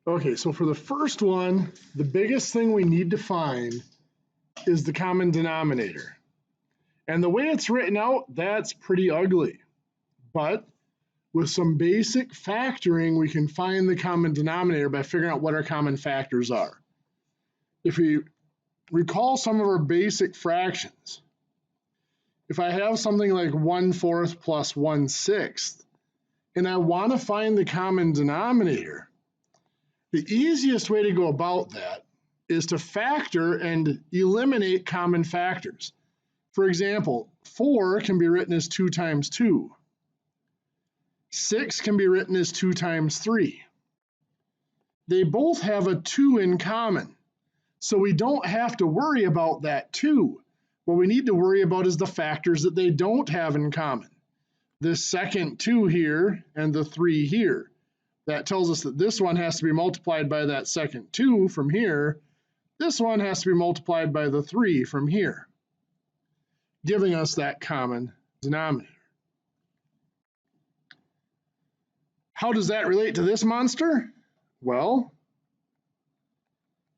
Okay, so for the first one, the biggest thing we need to find is the common denominator. And the way it's written out, that's pretty ugly. But with some basic factoring, we can find the common denominator by figuring out what our common factors are. If we recall some of our basic fractions, if I have something like 1/4 plus 1/6, and I want to find the common denominator, the easiest way to go about that is to factor and eliminate common factors. For example, 4 can be written as 2 times 2. 6 can be written as 2 times 3. They both have a 2 in common, so we don't have to worry about that 2. What we need to worry about is the factors that they don't have in common. This second 2 here and the 3 here. That tells us that this one has to be multiplied by that second 2 from here. This one has to be multiplied by the 3 from here, giving us that common denominator. How does that relate to this monster? Well,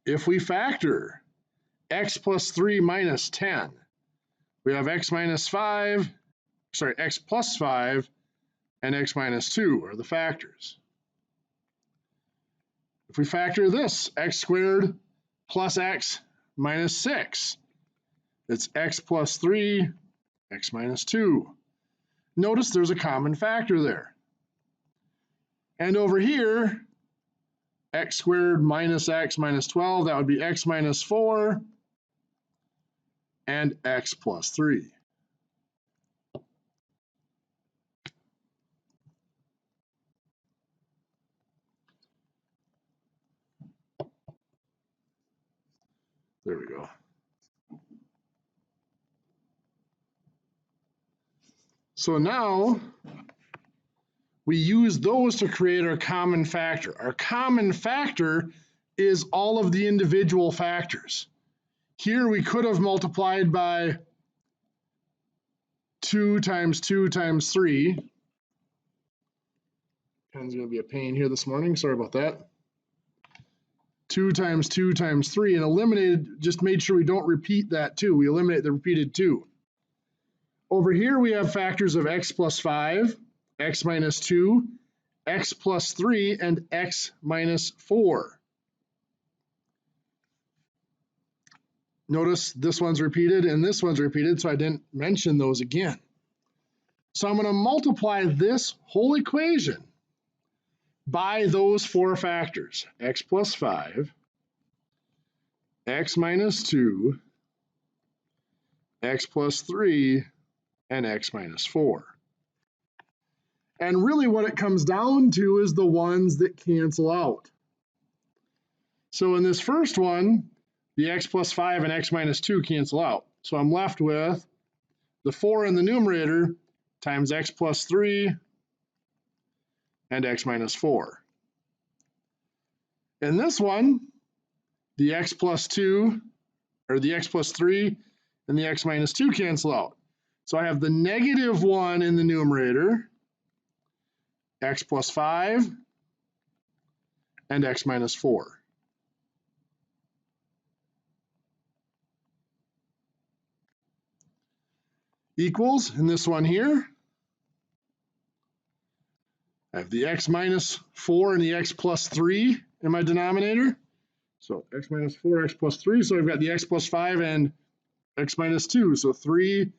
if we factor x plus 3 minus 10, we have x plus 5 and x minus 2 are the factors. If we factor this, x squared plus x minus 6, it's x plus 3, x minus 2. Notice there's a common factor there. And over here, x squared minus x minus 12, that would be x minus 4 and x plus 3. There we go. So now we use those to create our common factor. Our common factor is all of the individual factors. Here we could have multiplied by 2 times 2 times 3. Pen's going to be a pain here this morning. Sorry about that. 2 times 2 times 3, and eliminated, just made sure we don't repeat that 2. We eliminate the repeated 2. Over here we have factors of x plus 5, x minus 2, x plus 3, and x minus 4. Notice this one's repeated and this one's repeated, so I didn't mention those again. So I'm going to multiply this whole equation by those 4 factors, x plus 5, x minus 2, x plus 3, and x minus 4. And really what it comes down to is the ones that cancel out. So in this first one, the x plus 5 and x minus 2 cancel out. So I'm left with the 4 in the numerator times x plus 3 and x minus 4. In this one, the x plus 2, or the x plus 3 and the x minus 2 cancel out. So I have the negative 1 in the numerator, x plus 5, and x minus 4. Equals, in this one here, I have the x minus 4 and the x plus 3 in my denominator. So x minus 4, x plus 3, so I've got the x plus 5 and x minus 2. So 3,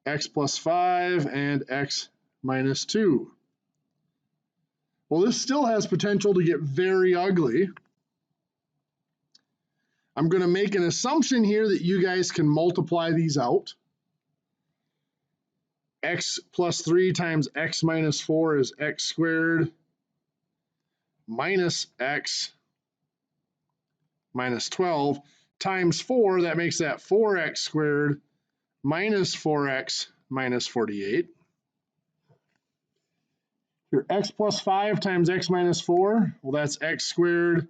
x plus 5, and x minus 2. Well, this still has potential to get very ugly. I'm going to make an assumption here that you guys can multiply these out. X plus 3 times x minus 4 is x squared minus x minus 12 times 4, that makes that 4x squared minus 4x minus 48. Here, x plus 5 times x minus 4, well, that's x squared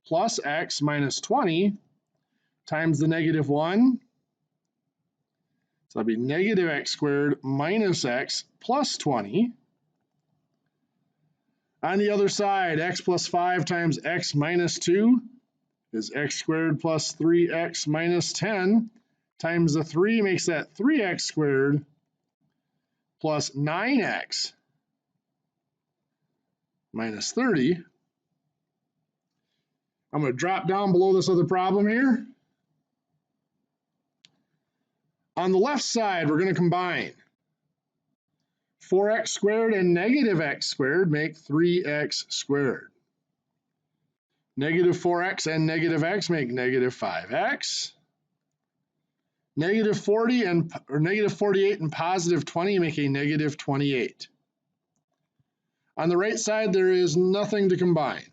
plus x minus 20 times the negative 1. So that'd be negative x squared minus x plus 20. On the other side, x plus 5 times x minus 2 is x squared plus 3x minus 10 times the 3 makes that 3x squared plus 9x minus 30. I'm going to drop down below this other problem here. On the left side, we're going to combine. 4x squared and negative x squared make 3x squared. Negative 4x and negative x make negative 5x. Negative 40 and negative 48 and positive 20 make a negative 28. On the right side, there is nothing to combine.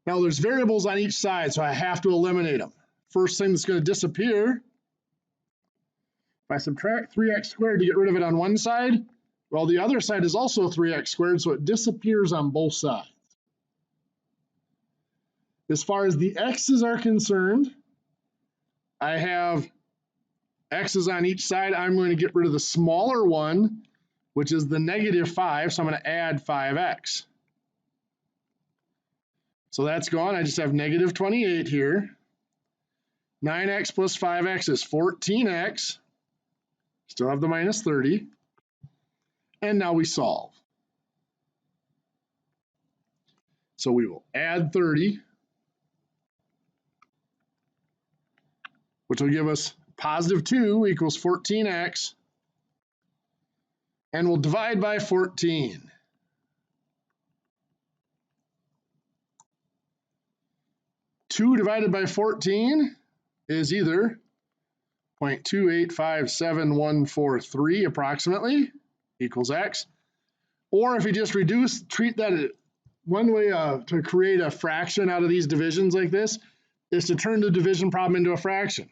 Now there's variables on each side, so I have to eliminate them. First thing that's going to disappear, if I subtract 3x squared to get rid of it on one side, well, the other side is also 3x squared, so it disappears on both sides. As far as the x's are concerned, I have x's on each side. I'm going to get rid of the smaller one, which is the negative 5, so I'm going to add 5x. So that's gone. I just have negative 28 here. 9x plus 5x is 14x. Still have the minus 30. And now we solve. So we will add 30, which will give us positive 2 equals 14x. And we'll divide by 14. Two divided by 14 is either 0.2857143 approximately equals x. Or if you just treat that one way to create a fraction out of these divisions like this is to turn the division problem into a fraction.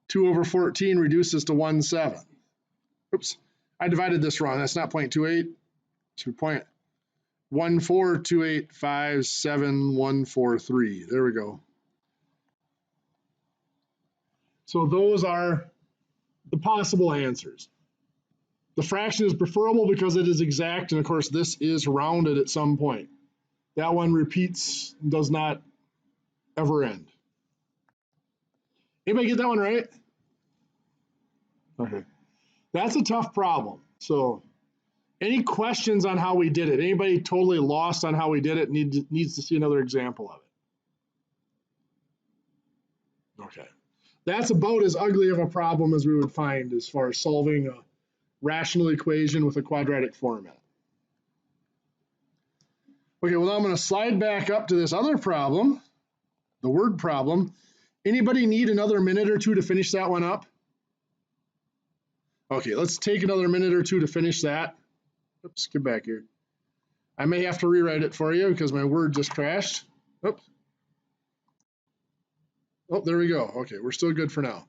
2 over 14 reduces to 1/7. Oops, I divided this wrong. That's not 0.28, it's 0.142857143. There we go. So those are the possible answers. The fraction is preferable because it is exact, and of course this is rounded at some point. That one repeats, does not ever end. Anybody get that one right? Okay. That's a tough problem. So any questions on how we did it? Anybody totally lost on how we did it needs to see another example of it? Okay. That's about as ugly of a problem as we would find as far as solving a rational equation with a quadratic formula. Okay, well, now I'm going to slide back up to this other problem, the word problem. Anybody need another minute or two to finish that one up? Okay, let's take another minute or two to finish that. Oops, get back here. I may have to rewrite it for you because my word just crashed. Oops. Oh, there we go. Okay, we're still good for now.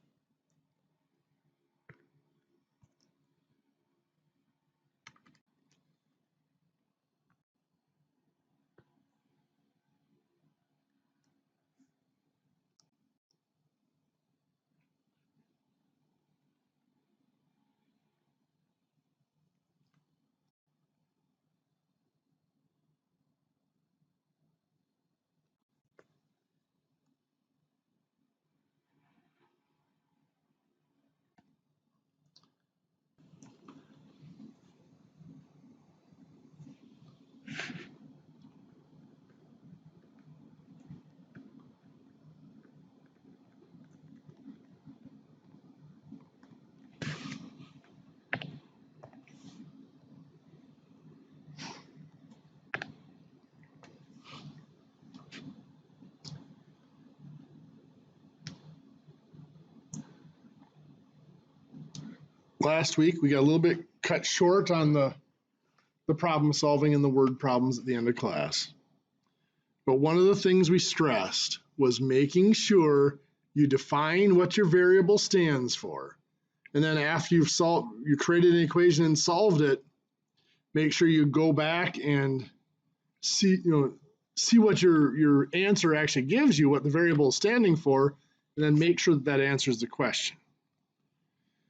Last week, we got a little bit cut short on the problem solving and the word problems at the end of class. But one of the things we stressed was making sure you define what your variable stands for. And then after you created an equation and solved it, make sure you go back and see what your answer actually gives you, what the variable is standing for, and then make sure that answers the question.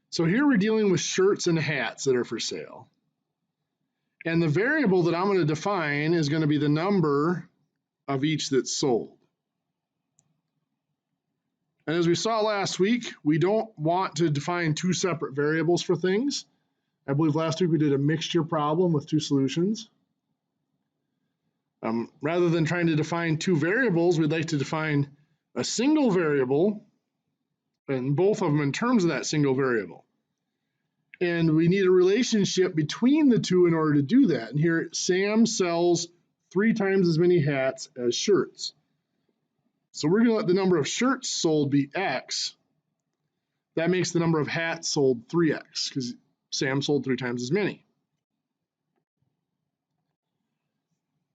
So here we're dealing with shirts and hats that are for sale. And the variable that I'm going to define is going to be the number of each that's sold. And as we saw last week, we don't want to define two separate variables for things. I believe last week we did a mixture problem with two solutions. Rather than trying to define two variables, we'd like to define a single variable and both of them in terms of that single variable. And we need a relationship between the two in order to do that. And here, Sam sells 3 times as many hats as shirts. So we're going to let the number of shirts sold be X. That makes the number of hats sold 3X because Sam sold 3 times as many.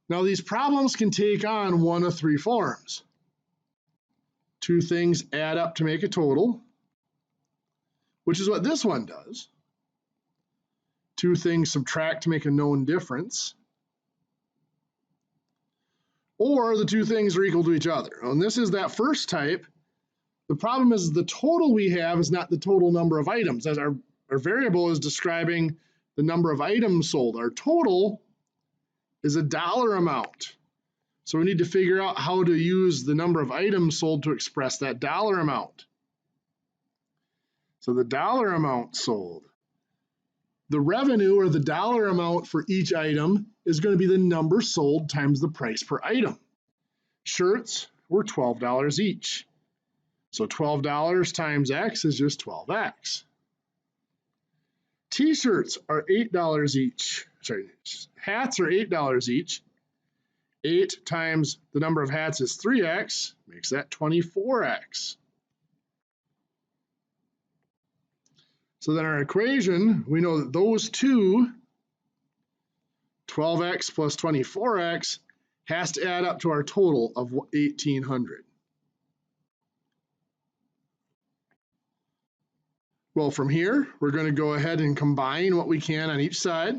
Now these problems can take on one of 3 forms. 2 things add up to make a total, which is what this one does. 2 things subtract to make a known difference. Or the 2 things are equal to each other. And this is that first type. The problem is the total we have is not the total number of items. As our variable is describing the number of items sold. Our total is a dollar amount. So we need to figure out how to use the number of items sold to express that dollar amount. So the dollar amount sold. The revenue or the dollar amount for each item is going to be the number sold times the price per item. Shirts were $12 each. So $12 times X is just 12X. T-shirts are $8 each. Sorry, hats are $8 each. 8 times the number of hats is 3X, makes that 24X. So then our equation, we know that those two, 12X plus 24X, has to add up to our total of 1,800. Well, from here, we're going to go ahead and combine what we can on each side.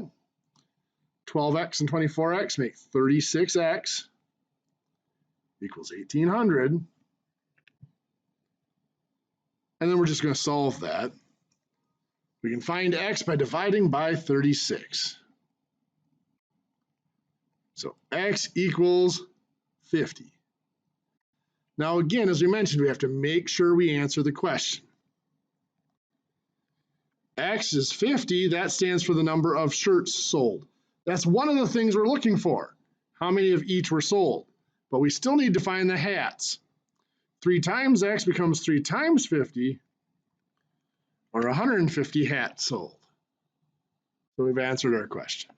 12X and 24X make 36X equals 1,800. And then we're just going to solve that. We can find X by dividing by 36. So X equals 50. Now again, as we mentioned, we have to make sure we answer the question. X is 50, that stands for the number of shirts sold. That's one of the things we're looking for. How many of each were sold? But we still need to find the hats. 3 times X becomes 3 times 50, or 150 hats sold. So we've answered our question.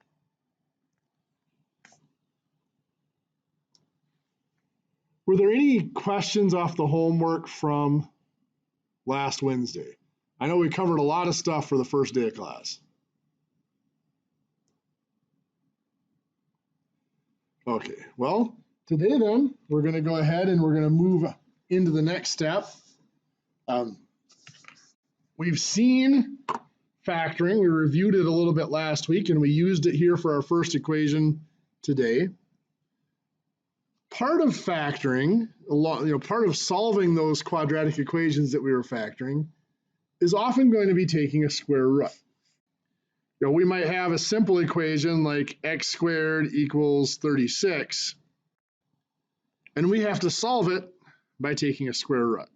Were there any questions off the homework from last Wednesday? I know we covered a lot of stuff for the first day of class. Okay, well, today then, we're going to go ahead and we're going to move into the next step. We've seen factoring. We reviewed it a little bit last week, and we used it here for our first equation today. Part of factoring, part of solving those quadratic equations that we were factoring is often going to be taking a square root. We might have a simple equation like x squared equals 36, and we have to solve it by taking a square root.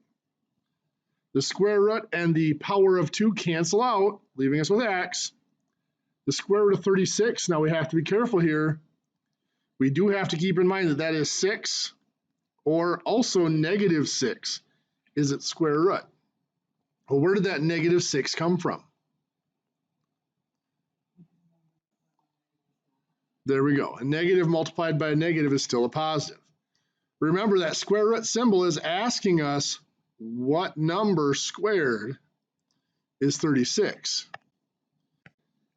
The square root and the power of 2 cancel out, leaving us with x. The square root of 36, now we have to be careful here. We do have to keep in mind that that is 6, or also negative 6 is its square root. Well, where did that negative 6 come from? There we go. A negative multiplied by a negative is still a positive. Remember, that square root symbol is asking us what number squared is 36.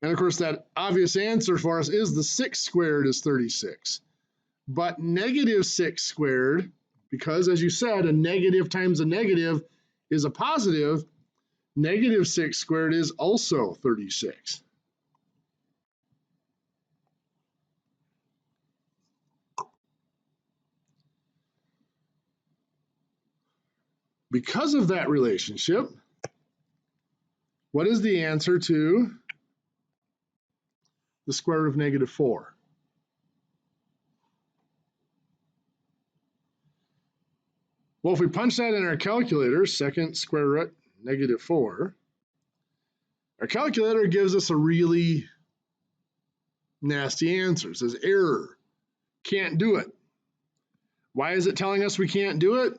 And of course, that obvious answer for us is the 6 squared is 36. But negative 6 squared, because as you said, a negative times a negative is a positive, negative 6 squared is also 36. Because of that relationship, What is the answer to the square root of negative 4? Well, if we punch that in our calculator, second square root negative 4, our calculator gives us a really nasty answer. It says error, can't do it. Why is it telling us we can't do it?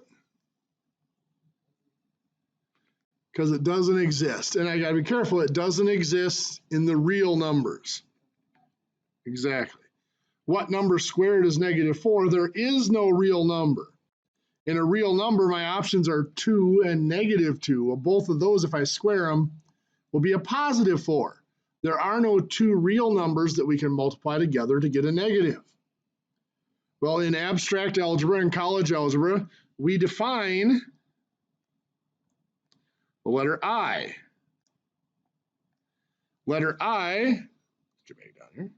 Because it doesn't exist. And I gotta be careful, it doesn't exist in the real numbers. Exactly. What number squared is negative 4? There is no real number. In a real number, my options are 2 and negative 2. Well, both of those, if I square them, will be a positive 4. There are no two real numbers that we can multiply together to get a negative. Well, in abstract algebra and college algebra, we define the letter I. Letter I, get back down here,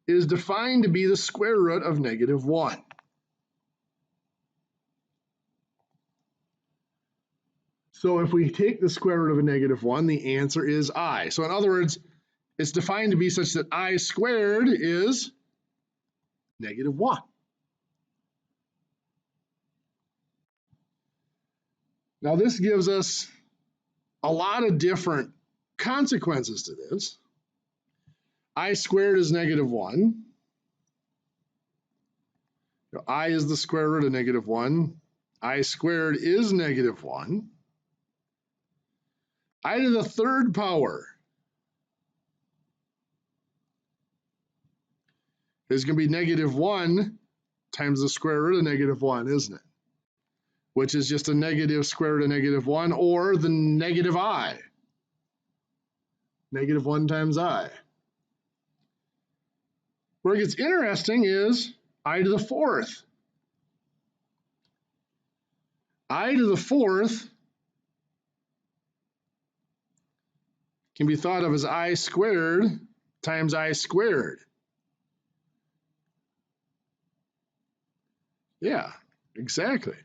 is defined to be the square root of negative 1. So if we take the square root of a negative 1, the answer is I. So in other words, it's defined to be such that I squared is negative 1. Now this gives us a lot of different consequences to this. I squared is negative 1. I is the square root of negative 1. I squared is negative 1. I to the third power is going to be negative 1 times the square root of negative 1, isn't it? Which is just a negative square root of negative 1, or the negative I. Negative 1 times I. Where it gets interesting is I to the fourth. I to the fourth can be thought of as I squared times I squared. Yeah, exactly.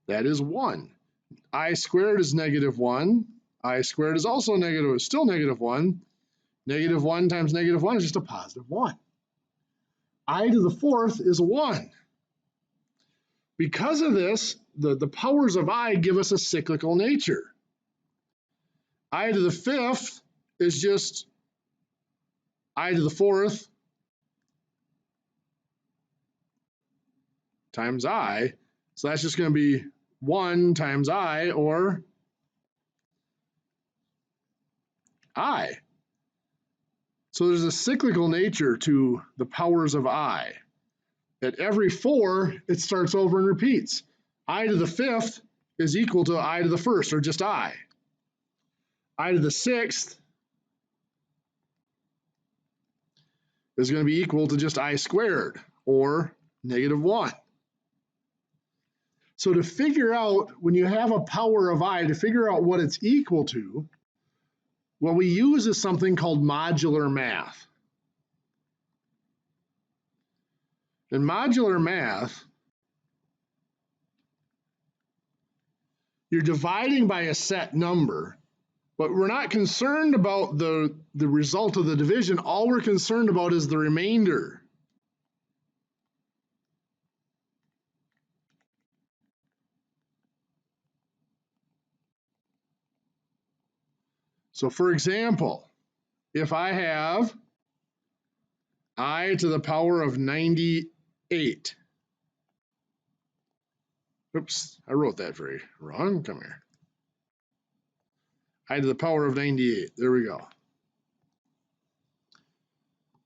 That is 1. I squared is negative 1. I squared is also negative, still negative 1. Negative 1 times negative 1 is just a positive 1. I to the fourth is 1. Because of this, the powers of I give us a cyclical nature. I to the fifth is just I to the fourth times I. So that's just going to be 1 times I, or I. So there's a cyclical nature to the powers of I. At every 4, it starts over and repeats. I to the fifth is equal to I to the first, or just I. I to the sixth is going to be equal to just I squared, or negative 1. So to figure out, when you have a power of I, to figure out what it's equal to, what we use is something called modular math. In modular math, you're dividing by a set number, but we're not concerned about the result of the division. All we're concerned about is the remainder. So for example, if I have I to the power of 98. Oops, I wrote that very wrong. Come here. I to the power of 98. There we go.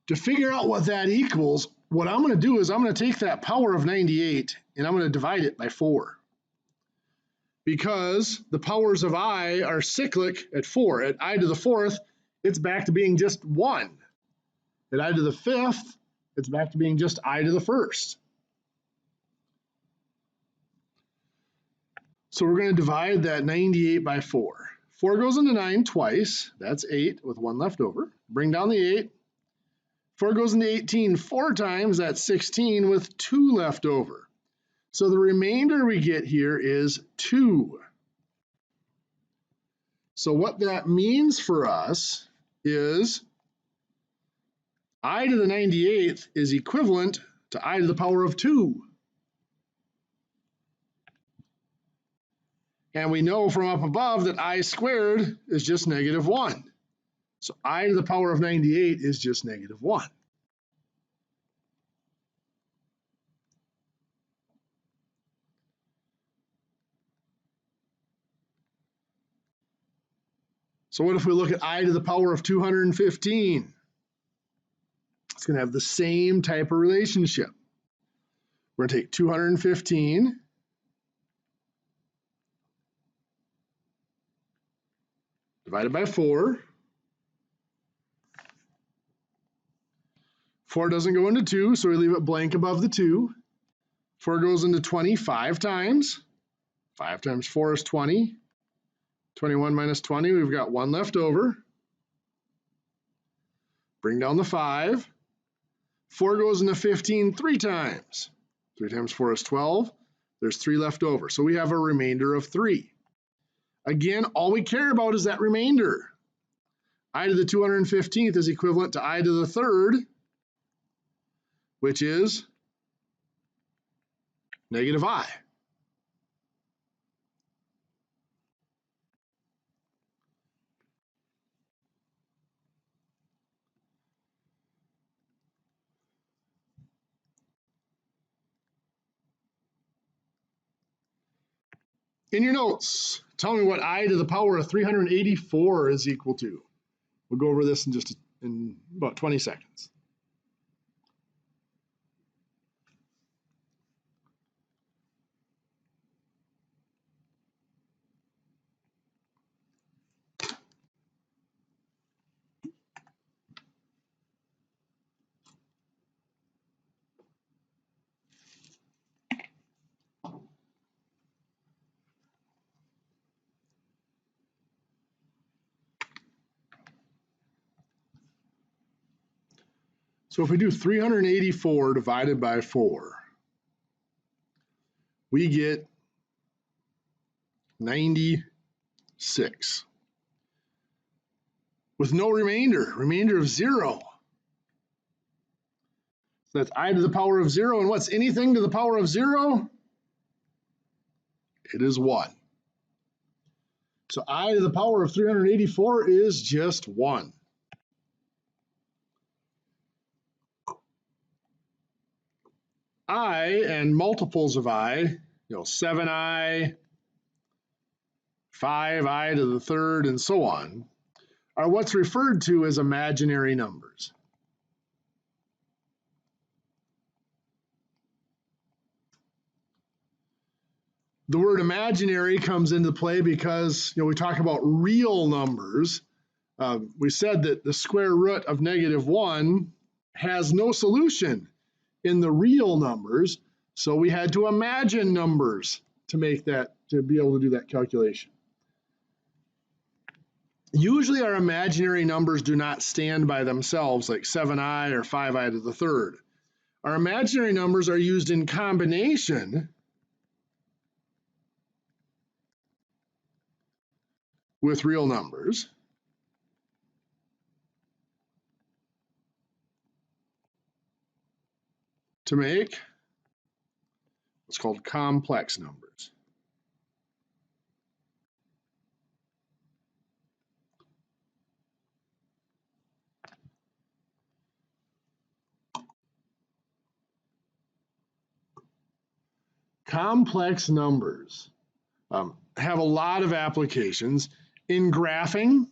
To figure out what that equals, what I'm going to do is I'm going to take that power of 98 and I'm going to divide it by 4. Because the powers of I are cyclic at 4. At I to the fourth, it's back to being just 1. At I to the fifth, it's back to being just I to the first. So we're going to divide that 98 by 4. 4 goes into 9 twice. That's 8 with 1 left over. Bring down the 8. 4 goes into 18 4 times. That's 16 with 2 left over. So the remainder we get here is 2. So what that means for us is I to the 98th is equivalent to I to the power of 2. And we know from up above that I squared is just negative 1. So I to the power of 98 is just negative 1. So what if we look at I to the power of 215? It's going to have the same type of relationship. We're going to take 215 divided by 4. 4 doesn't go into 2, so we leave it blank above the 2. 4 goes into 25 times. 5 times 4 is 20. 21 minus 20, we've got 1 left over. Bring down the 5. 4 goes into 15 3 times. 3 times 4 is 12. There's 3 left over. So we have a remainder of 3. Again, all we care about is that remainder. I to the 215th is equivalent to I to the 3rd, which is negative I. In your notes, tell me what I to the power of 384 is equal to. We'll go over this in about 20 seconds. So if we do 384 divided by 4, we get 96 with no remainder of 0. So that's I to the power of 0, and what's anything to the power of 0? It is 1. So I to the power of 384 is just 1. I and multiples of I, 7i, 5i to the 3rd, and so on, are what's referred to as imaginary numbers. The word imaginary comes into play because we talk about real numbers. We said that the square root of negative 1 has no solution in the real numbers, so we had to imagine numbers to make that, to be able to do that calculation. Usually our imaginary numbers do not stand by themselves, like 7i or 5i to the 3rd. Our imaginary numbers are used in combination with real numbers to make what's called complex numbers. Complex numbers have a lot of applications. In graphing,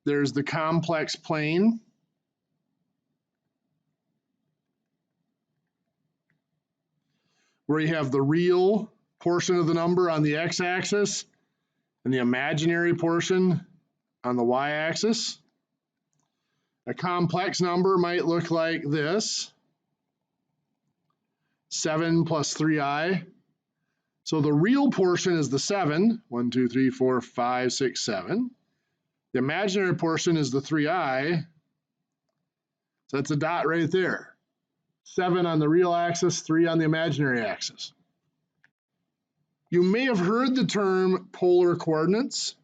there's the complex plane. Where you have the real portion of the number on the x-axis and the imaginary portion on the y-axis. A complex number might look like this: 7 plus 3i. So the real portion is the 7, 1, 2, 3, 4, 5, 6, 7. The imaginary portion is the 3i. So that's a dot right there. 7 on the real axis, 3 on the imaginary axis. You may have heard the term polar coordinates.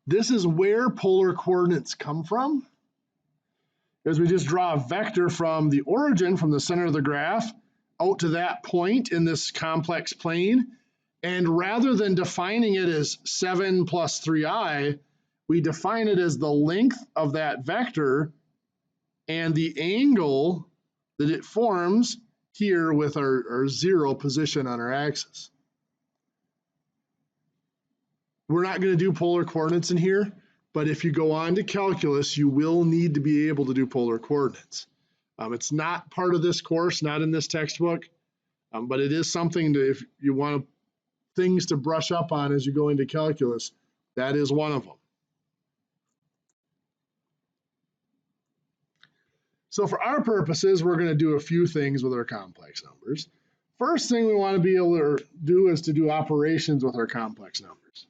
This is where polar coordinates come from, is we just draw a vector from the origin, from the center of the graph, out to that point in this complex plane. And rather than defining it as 7 plus 3i, we define it as the length of that vector and the angle that it forms here with our 0 position on our axis. We're not going to do polar coordinates in here, but if you go on to calculus, you will need to be able to do polar coordinates. It's not part of this course, not in this textbook, but it is something to, if you want things to brush up on as you go into calculus, that is one of them. So for our purposes, we're going to do a few things with our complex numbers. First thing we want to be able to do is to do operations with our complex numbers.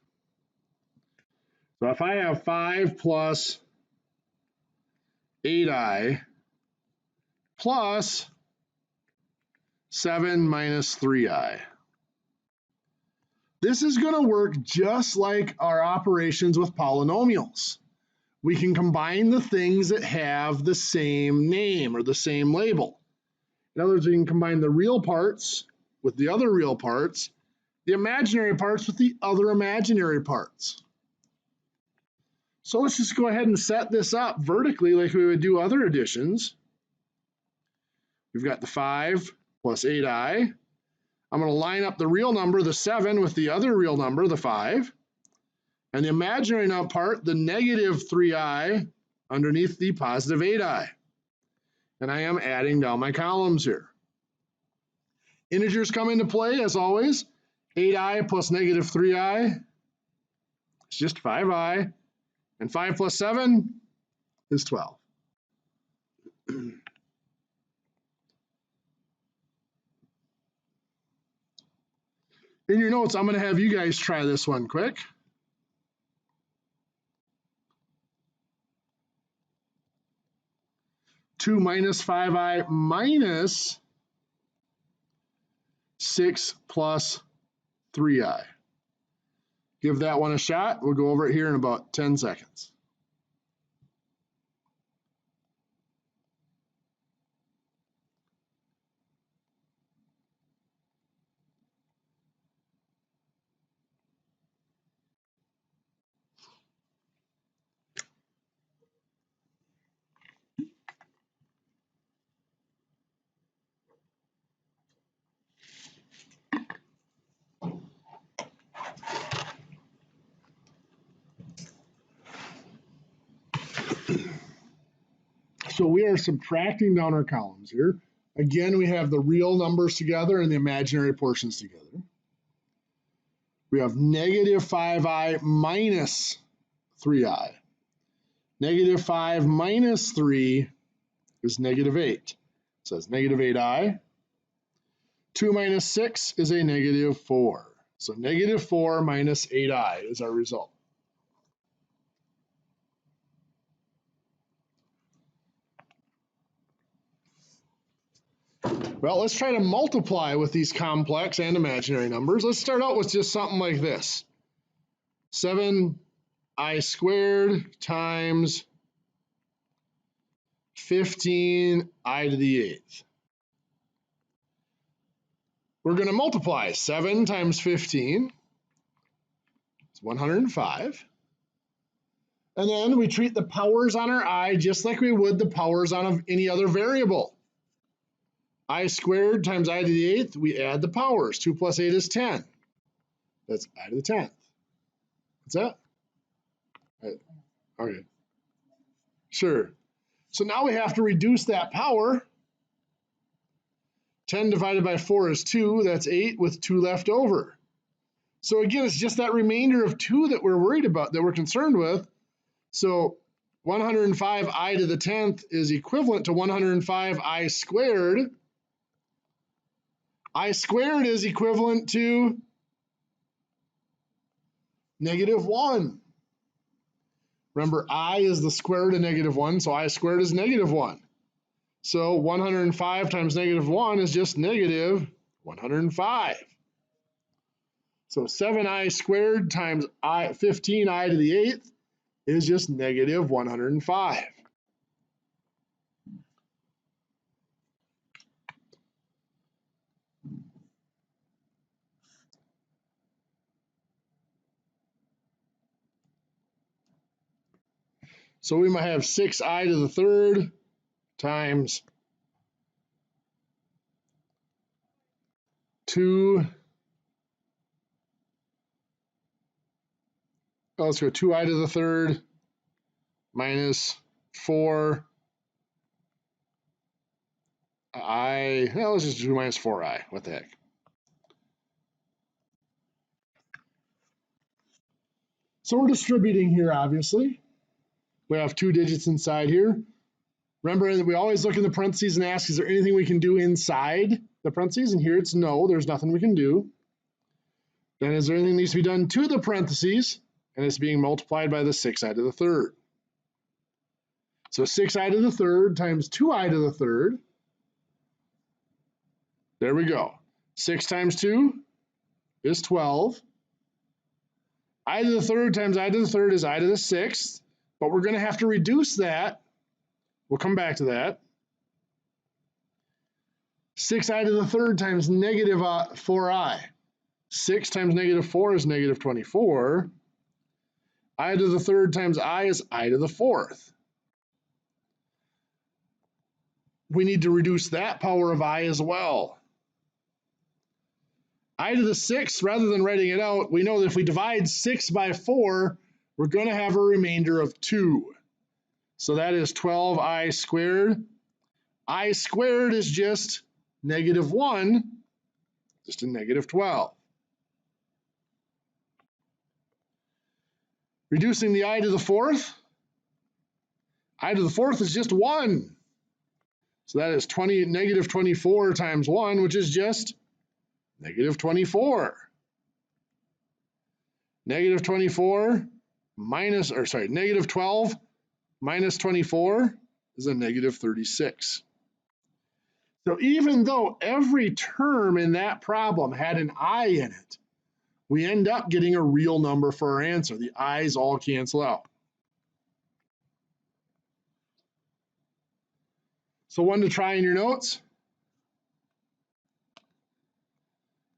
So if I have 5 plus 8i plus 7 minus 3i. This is going to work just like our operations with polynomials. We can combine the things that have the same name or the same label. In other words, we can combine the real parts with the other real parts, the imaginary parts with the other imaginary parts. So let's just go ahead and set this up vertically like we would do other additions. We've got the 5 plus 8i. I'm going to line up the real number, the 7, with the other real number, the 5. And the imaginary part, the negative 3i, underneath the positive 8i. And I am adding down my columns here. Integers come into play, as always. 8i plus negative 3i is just 5i. And 5 plus 7 is 12. In your notes, I'm going to have you guys try this one quick. Two minus 5i minus 6 plus 3i. Give that one a shot. We'll go over it here in about 10 seconds. So we are subtracting down our columns here. Again, we have the real numbers together and the imaginary portions together. We have negative 5i minus 3i. Negative 5 minus 3 is negative 8. So it's negative 8i. 2 minus 6 is a negative 4. So negative 4 minus 8i is our result. Well, let's try to multiply with these complex and imaginary numbers. Let's start out with just something like this. 7i squared times 15i to the 8th. We're going to multiply 7 times 15. It's 105. And then we treat the powers on our I just like we would the powers on any other variable. I squared times I to the 8th, we add the powers. 2 plus 8 is 10. That's I to the 10th. What's that? Okay. Sure. So now we have to reduce that power. 10 divided by 4 is 2. That's 8 with 2 left over. So again, it's just that remainder of 2 that we're worried about, that we're concerned with. So 105 I to the 10th is equivalent to 105 I squared. I squared is equivalent to negative 1. Remember, I is the square root of negative 1, so I squared is negative 1. So 105 times negative 1 is just negative 105. So 7i squared times 15i to the 8th is just negative 105. So we might have 6i to the third times 2, let's go 2i to the third minus 4i, well, let's just do minus 4i, what the heck. So we're distributing here, obviously. We have 2 digits inside here. Remember that we always look in the parentheses and ask, is there anything we can do inside the parentheses? And here it's no, there's nothing we can do. Then is there anything that needs to be done to the parentheses? And it's being multiplied by the 6i to the third. So 6i to the third times 2i to the third. There we go. 6 times 2 is 12. I to the third times I to the third is I to the sixth. But we're going to have to reduce that. We'll come back to that. 6i to the third times negative 4i. 6 times negative 4 is negative 24. I to the third times I is I to the fourth. We need to reduce that power of I as well. I to the sixth, rather than writing it out, we know that if we divide 6 by 4, we're going to have a remainder of 2. So that is 12i squared. I squared is just negative 1, just a negative 12. Reducing the I to the fourth. I to the fourth is just 1. So that is negative 24 times 1, which is just negative 24. Negative 24 minus, or sorry, negative 12 minus 24 is a negative 36. So even though every term in that problem had an I in it, we end up getting a real number for our answer. The i's all cancel out. So one to try in your notes.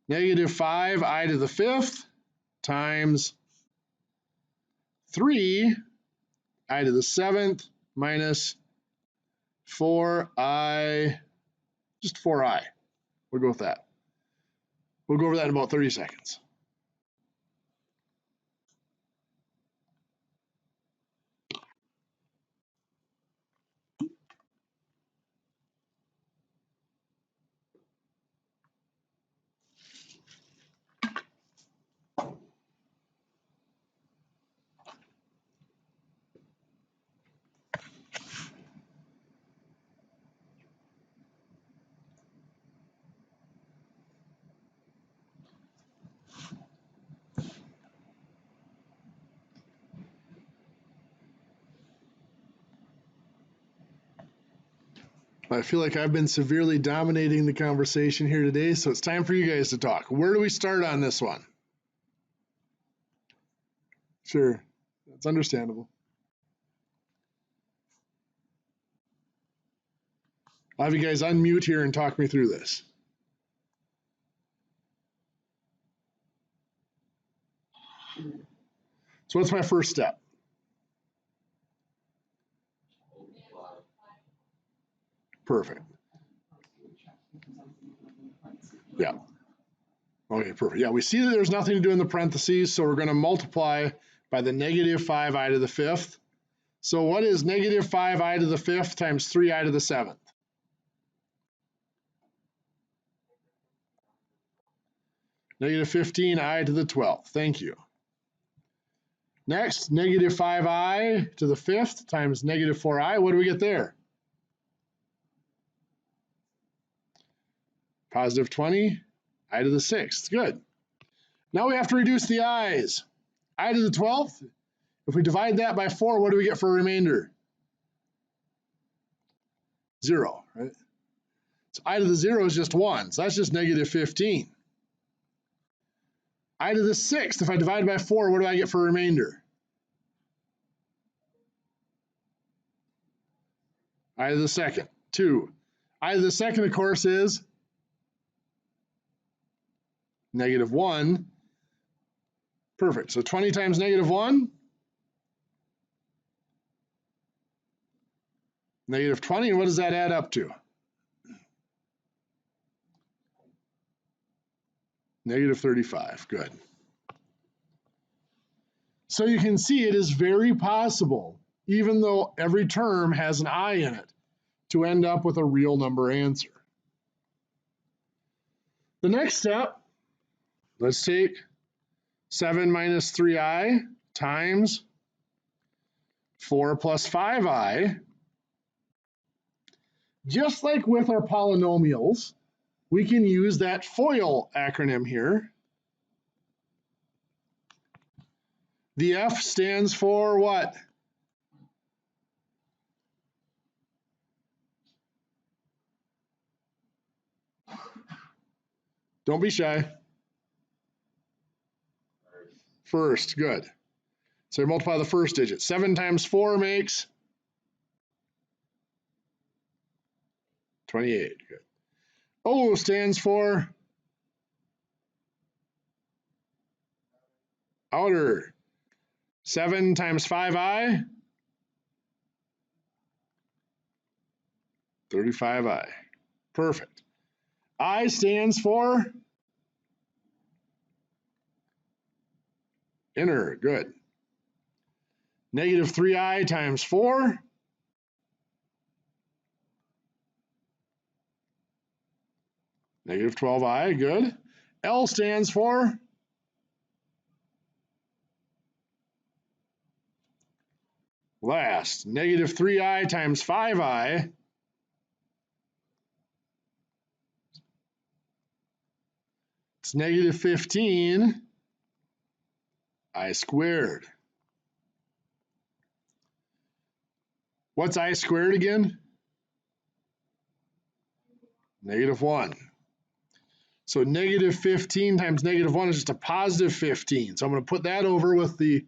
Negative 5i to the fifth times 3i to the seventh minus 4i, just 4i. We'll go with that. We'll go over that in about 30 seconds. I feel like I've been severely dominating the conversation here today, so it's time for you guys to talk. Where do we start on this one? Sure, that's understandable. I'll have you guys unmute here and talk me through this. So what's my first step? Perfect. Yeah. Okay, perfect. Yeah, we see that there's nothing to do in the parentheses, so we're going to multiply by the negative 5i to the fifth. So what is negative 5i to the fifth times 3i to the seventh? Negative 15i to the 12th. Thank you. Next, negative 5i to the fifth times negative 4i. What do we get there? Positive 20, I to the sixth. Good. Now we have to reduce the i's. I to the 12th. If we divide that by 4, what do we get for a remainder? 0, right? So I to the 0 is just 1, so that's just negative 15. I to the 6th, if I divide by 4, what do I get for a remainder? I to the second, 2. I to the second, of course, is -1. Perfect. So 20 times -1, -20, and what does that add up to? -35. Good. So you can see it is very possible, even though every term has an I in it, to end up with a real number answer. The next step, let's take 7 minus 3i times 4 plus 5i. Just like with our polynomials, we can use that FOIL acronym here. The F stands for what? Don't be shy. First, good. So multiply the first digit. 7 times 4 makes 28. Good. O stands for outer. 7 times 5i, 35i. Perfect. I stands for inner. Good. -3i times 4. -12i. Good. L stands for last. -3i times 5i. It's -15 I squared. What's I squared again? -1. So -15 times -1 is just a positive 15. So I'm going to put that over with the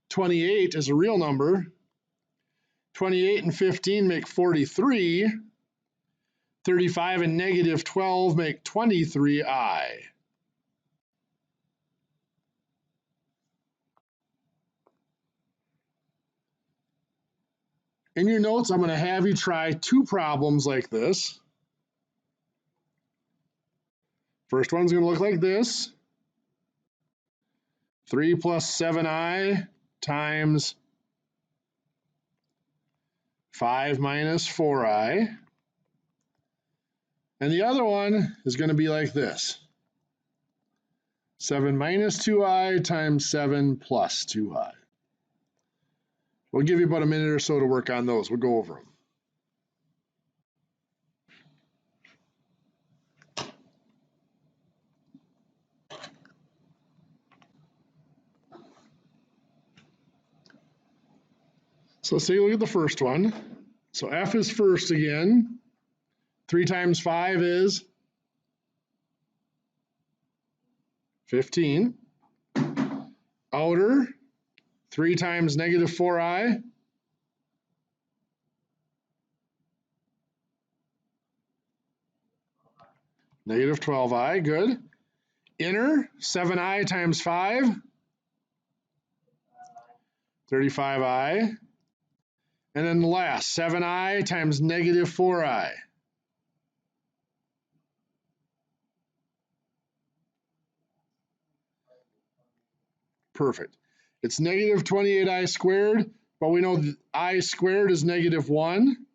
28 as a real number. 28 and 15 make 43. 35 and -12 make 23i. In your notes, I'm going to have you try 2 problems like this. First one's going to look like this. 3 plus 7i times 5 minus 4i. And the other one is going to be like this. 7 minus 2i times 7 plus 2i. We'll give you about a minute or so to work on those. We'll go over them. So let's take a look at the first one. So F is first again. 3 times 5 is 15. Outer, 3 times -4i. -12i, good. Inner, 7i times 5. 35i. And then the last, 7i times -4i. Perfect. It's -28i squared, but we know that I squared is -1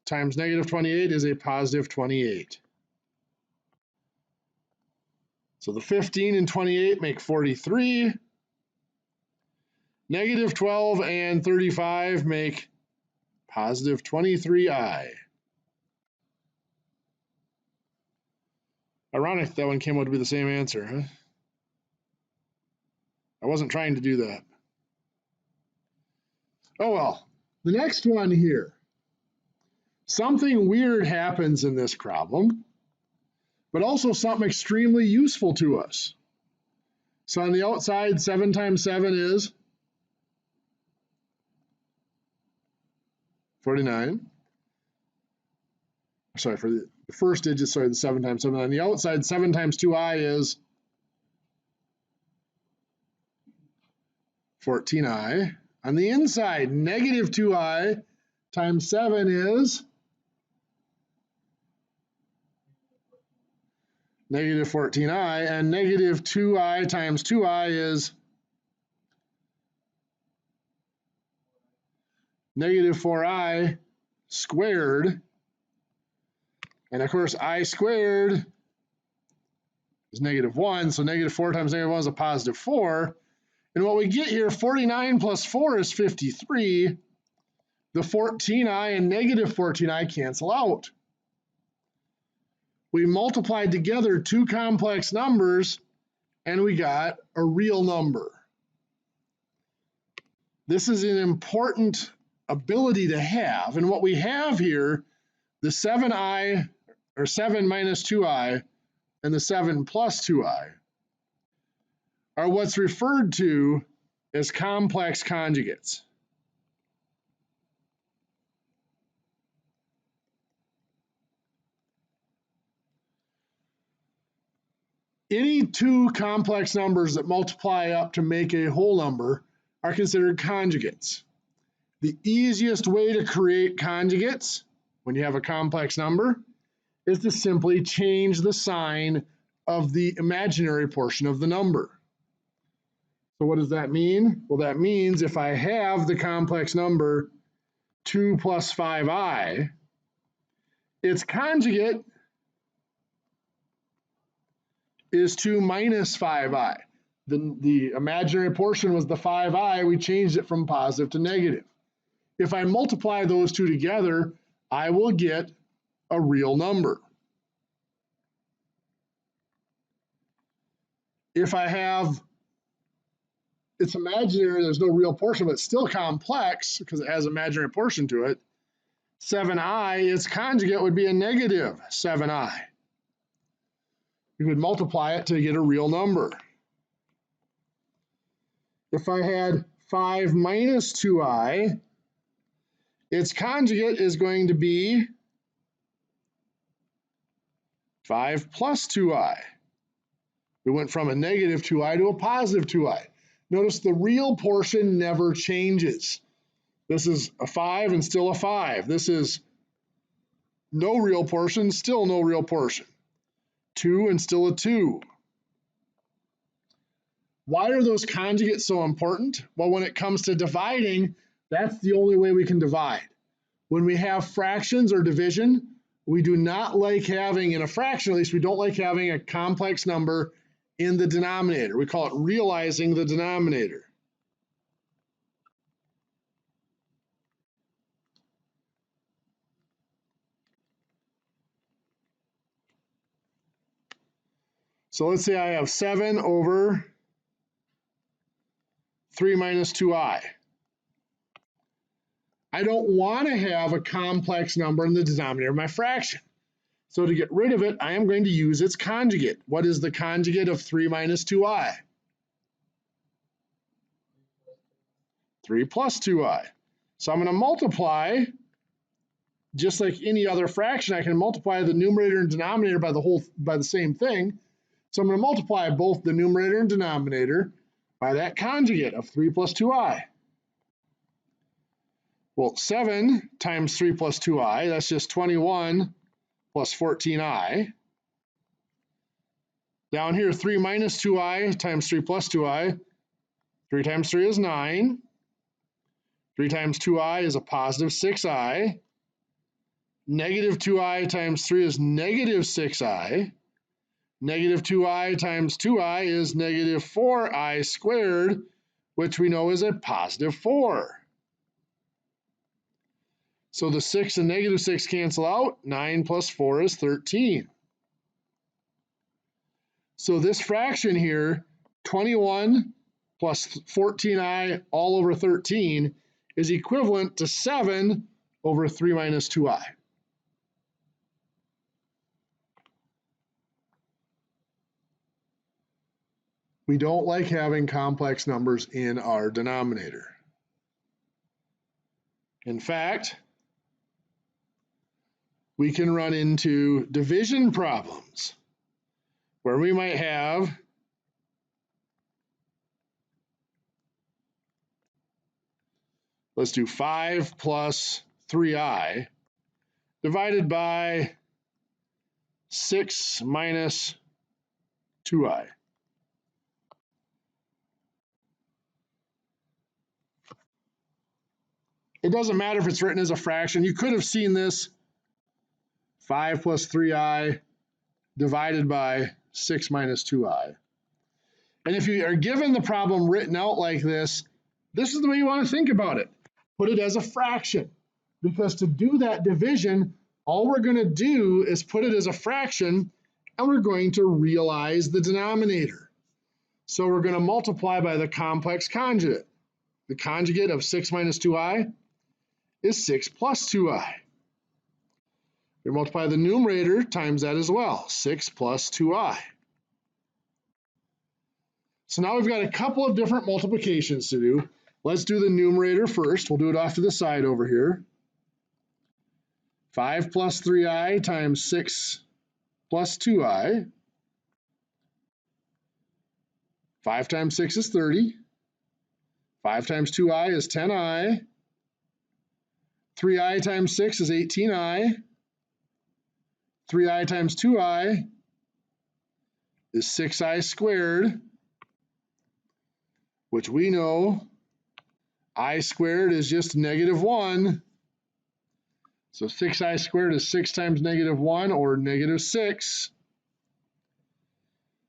times -28 is a positive 28. So the 15 and 28 make 43. -12 and 35 make positive 23i. Ironic that one came out to be the same answer, huh? I wasn't trying to do that. Oh well. The next one here. Something weird happens in this problem, but also something extremely useful to us. So on the outside, 7 times 7 is 49. sorry, for the first digit, sorry, the 7 times 7. On the outside, 7 times 2i is 14i. On the inside, negative 2i times 7 is negative 14i, and negative 2i times 2i is negative 4i squared. And of course, I squared is negative 1, so negative 4 times negative 1 is a positive 4. And what we get here, 49 plus 4 is 53. The 14i and negative 14i cancel out. We multiplied together two complex numbers, and we got a real number. This is an important ability to have. And what we have here, the 7i, or 7 minus 2i, and the 7 plus 2i, are what's referred to as complex conjugates. Any two complex numbers that multiply up to make a whole number are considered conjugates. The easiest way to create conjugates when you have a complex number is to simply change the sign of the imaginary portion of the number. So what does that mean? Well, that means if I have the complex number 2 plus 5i, its conjugate is 2 minus 5i. The imaginary portion was the 5i. We changed it from positive to negative. If I multiply those two together, I will get a real number. If I have, it's imaginary, there's no real portion, but it's still complex because it has imaginary portion to it, 7i, its conjugate would be a negative 7i. You would multiply it to get a real number. If I had 5 minus 2i, its conjugate is going to be 5 plus 2i. We went from a negative 2i to a positive 2i. Notice the real portion never changes. This is a 5 and still a 5. This is no real portion, still no real portion. 2 and still a 2. Why are those conjugates so important? Well, when it comes to dividing, that's the only way we can divide. When we have fractions or division, we do not like having, in a fraction at least, we don't like having a complex number in the denominator. We call it realizing the denominator. So let's say I have 7 over 3 minus 2i. I don't want to have a complex number in the denominator of my fraction. So to get rid of it, I am going to use its conjugate. What is the conjugate of 3 minus 2i? 3 plus 2i. So I'm going to multiply, just like any other fraction, I can multiply the numerator and denominator by the same thing. So I'm going to multiply both the numerator and denominator by that conjugate of 3 plus 2i. Well, 7 times 3 plus 2i, that's just 21 plus 14i. Down here, 3 minus 2i times 3 plus 2i. 3 times 3 is 9. 3 times 2i is a positive 6i. Negative 2i times 3 is negative 6i. Negative 2i times 2i is negative 4i squared, which we know is a positive 4. So the 6 and negative 6 cancel out. 9 plus 4 is 13. So this fraction here, 21 plus 14i all over 13, is equivalent to 7 over 3 minus 2i. We don't like having complex numbers in our denominator. In fact, we can run into division problems where we might have let's do 5 plus 3i divided by 6 minus 2i. It doesn't matter if it's written as a fraction. You could have seen this 5 plus 3i divided by 6 minus 2i. And if you are given the problem written out like this is the way you want to think about it. Put it as a fraction, because to do that division, all we're going to do is put it as a fraction, and we're going to realize the denominator. So we're going to multiply by the complex conjugate. The conjugate of 6 minus 2i is 6 plus 2i. We multiply the numerator times that as well, 6 plus 2i. So now we've got a couple of different multiplications to do. Let's do the numerator first. We'll do it off to the side over here. 5 plus 3i times 6 plus 2i. 5 times 6 is 30. 5 times 2i is 10i. 3i times 6 is 18i. 3i times 2i is 6i squared, which we know I squared is just -1. So 6i squared is 6 times -1, or -6.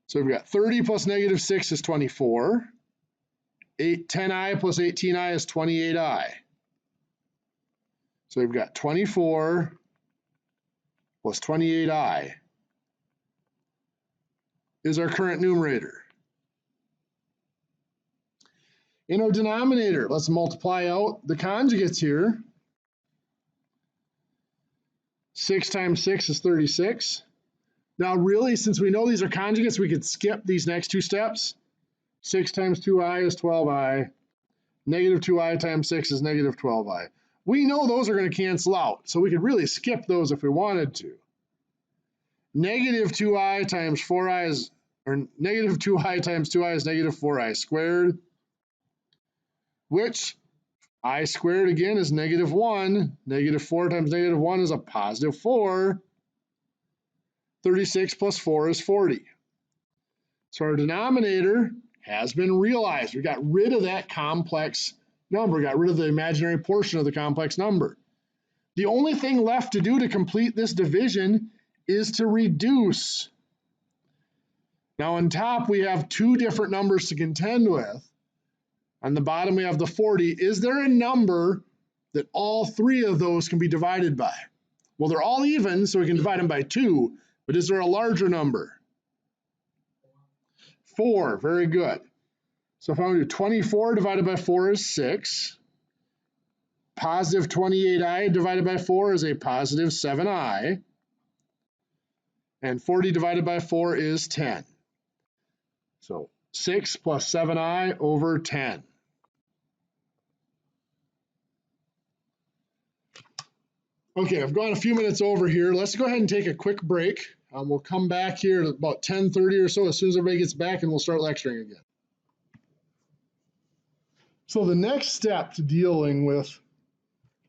So we've got 30 plus -6 is 24. 10i plus 18i is 28i. So we've got 24 plus 28i is our current numerator. In our denominator, let's multiply out the conjugates here. 6 times 6 is 36. Now really, since we know these are conjugates, we could skip these next two steps. 6 times 2i is 12i. -2i times 6 is -12i. We know those are going to cancel out, so we could really skip those if we wanted to. -2i times 4i is, or -2i times 2i is -4i squared, which I squared again is -1. -4 times -1 is a +4. 36 plus 4 is 40. So our denominator has been realized. We got rid of that complex number, got rid of the imaginary portion of the complex number. The only thing left to do to complete this division is to reduce. Now on top we have two different numbers to contend with. On the bottom we have the 40. Is there a number that all three of those can be divided by? Well, they're all even, so we can divide them by 2, but is there a larger number? 4, very good. So if I want to do 24 divided by 4 is 6. Positive 28i divided by 4 is a positive 7i. And 40 divided by 4 is 10. So 6 plus 7i over 10. Okay, I've gone a few minutes over here. Let's go ahead and take a quick break. We'll come back here at about 10:30 or so as soon as everybody gets back, and we'll start lecturing again. So the next step to dealing with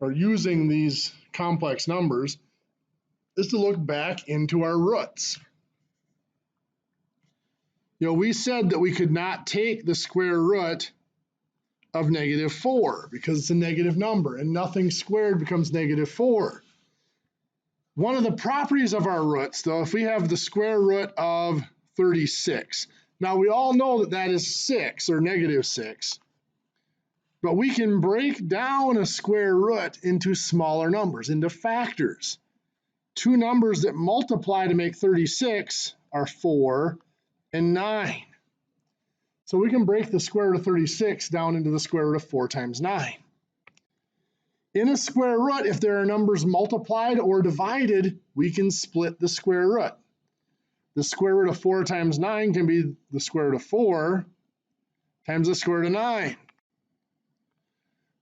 or using these complex numbers is to look back into our roots. You know, we said that we could not take the square root of -4 because it's a negative number, and nothing squared becomes -4. One of the properties of our roots, though, if we have the square root of 36, now we all know that that is 6 or -6, but we can break down a square root into smaller numbers, into factors. Two numbers that multiply to make 36 are 4 and 9. So we can break the square root of 36 down into the square root of 4 times 9. In a square root, if there are numbers multiplied or divided, we can split the square root. The square root of 4 times 9 can be the square root of 4 times the square root of 9.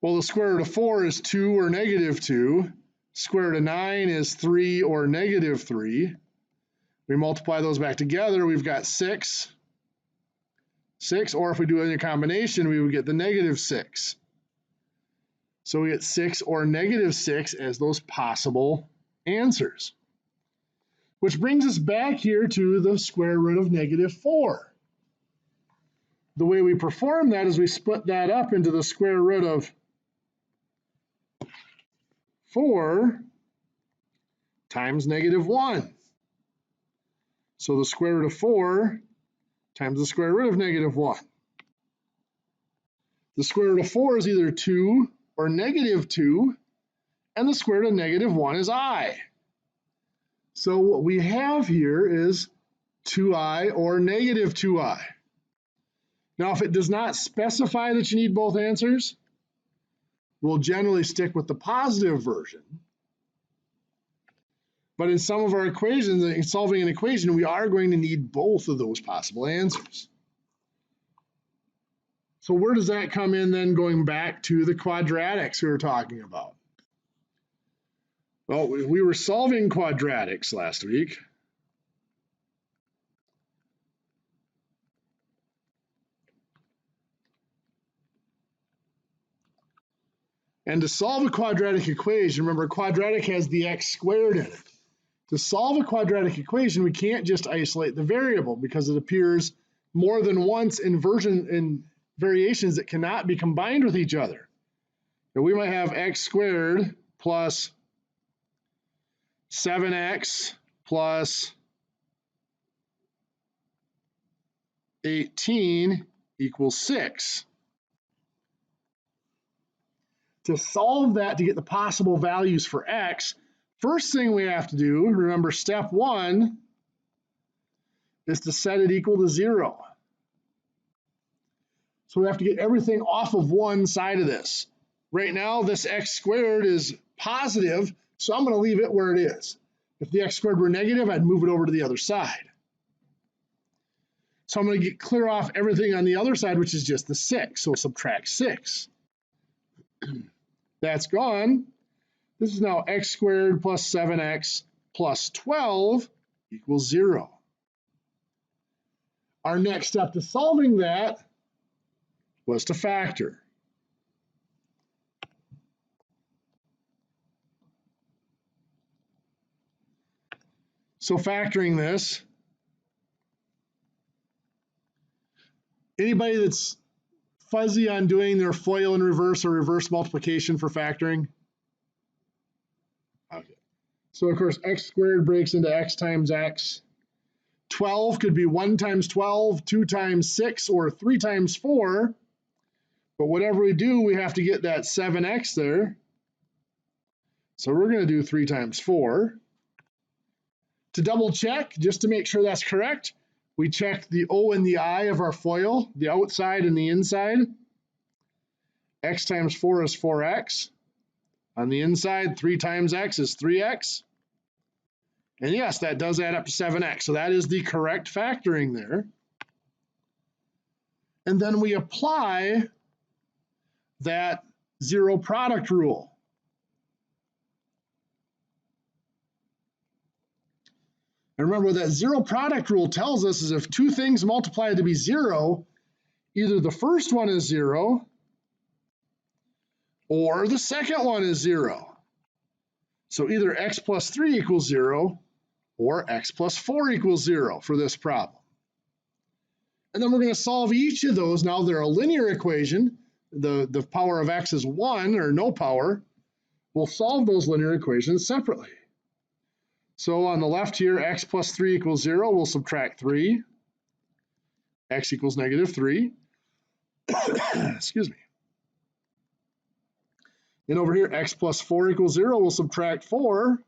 Well, the square root of 4 is 2 or -2. Square root of 9 is 3 or negative 3. We multiply those back together, we've got 6. 6, or if we do it in a combination, we would get the negative 6. So we get 6 or negative 6 as those possible answers. Which brings us back here to the square root of negative 4. The way we perform that is we split that up into the square root of 4 times negative 1. So the square root of 4 times the square root of negative 1. The square root of 4 is either 2 or negative 2, and the square root of negative 1 is I. So what we have here is 2i or negative 2i. Now, if it does not specify that you need both answers, we'll generally stick with the positive version. But in some of our equations, in solving an equation, we are going to need both of those possible answers. So where does that come in then, going back to the quadratics we were talking about? Well, we were solving quadratics last week. And to solve a quadratic equation, remember, a quadratic has the x squared in it. To solve a quadratic equation, we can't just isolate the variable because it appears more than once in variations that cannot be combined with each other. So we might have x squared plus 7x plus 18 equals 6. To solve that, to get the possible values for x, first thing we have to do, remember step 1, is to set it equal to 0. So we have to get everything off of one side of this. Right now, this x squared is positive, so I'm going to leave it where it is. If the x squared were negative, I'd move it over to the other side. So I'm going to clear off everything on the other side, which is just the 6. So subtract 6. That's gone. This is now x squared plus 7x plus 12 equals 0. Our next step to solving that was to factor. So factoring this, anybody that's fuzzy on doing their FOIL in reverse or reverse multiplication for factoring? Okay. So of course, x squared breaks into x times x. 12 could be 1 times 12, 2 times 6, or 3 times 4. But whatever we do, we have to get that 7x there. So we're going to do 3 times 4. To double check, just to make sure that's correct, we check the O and the I of our FOIL, the outside and the inside. X times 4 is 4x. On the inside, 3 times x is 3x. And yes, that does add up to 7x. So that is the correct factoring there. And then we apply that zero product rule. And remember, what that zero product rule tells us is if two things multiply to be 0, either the first one is 0 or the second one is 0. So either x plus 3 equals 0 or x plus 4 equals 0 for this problem. And then we're going to solve each of those. Now they're a linear equation. The power of x is 1 or no power. We'll solve those linear equations separately. So on the left here, x plus 3 equals 0. We'll subtract 3. X equals negative 3. Excuse me. And over here, x plus 4 equals 0. We'll subtract 4.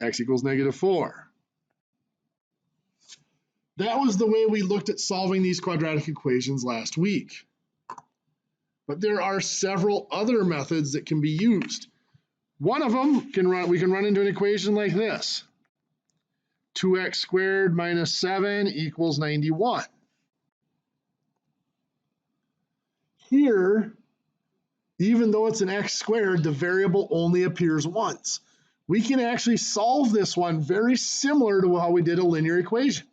X equals negative 4. That was the way we looked at solving these quadratic equations last week. But there are several other methods that can be used. One of them, we can run into an equation like this. 2x squared minus 7 equals 91. Here, Even though it's an x squared, the variable only appears once. We can actually solve this one very similar to how we did a linear equation.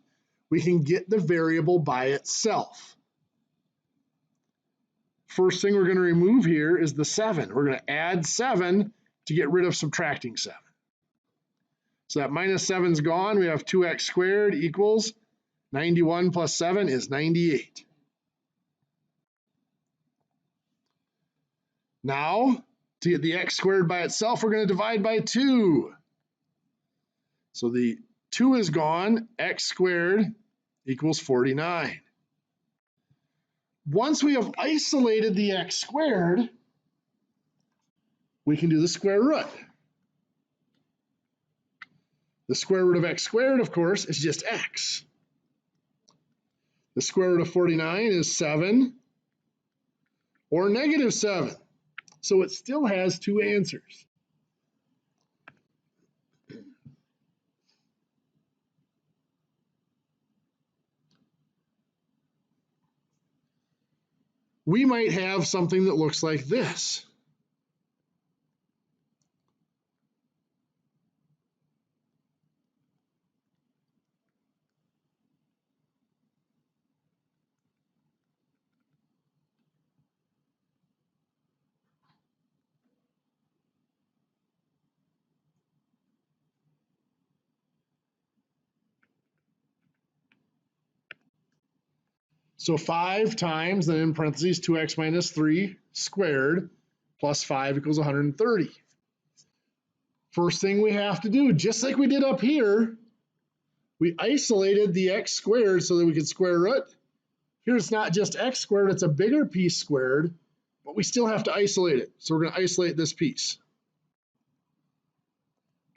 We can get the variable by itself. First thing we're going to remove here is the 7. We're going to add 7 to get rid of subtracting 7. So that minus 7 is gone. We have 2x squared equals 91 plus 7 is 98. Now, to get the x squared by itself, we're going to divide by 2. So the 2 is gone. X squared equals 49. Once we have isolated the x squared, we can do the square root. The square root of x squared, of course, is just x. The square root of 49 is 7 or negative 7. So it still has two answers. We might have something that looks like this. So 5 times, then in parentheses, 2x minus 3 squared plus 5 equals 130. First thing we have to do, just like we did up here, we isolated the x squared so that we could square root. Here it's not just x squared, it's a bigger piece squared, but we still have to isolate it. So we're going to isolate this piece.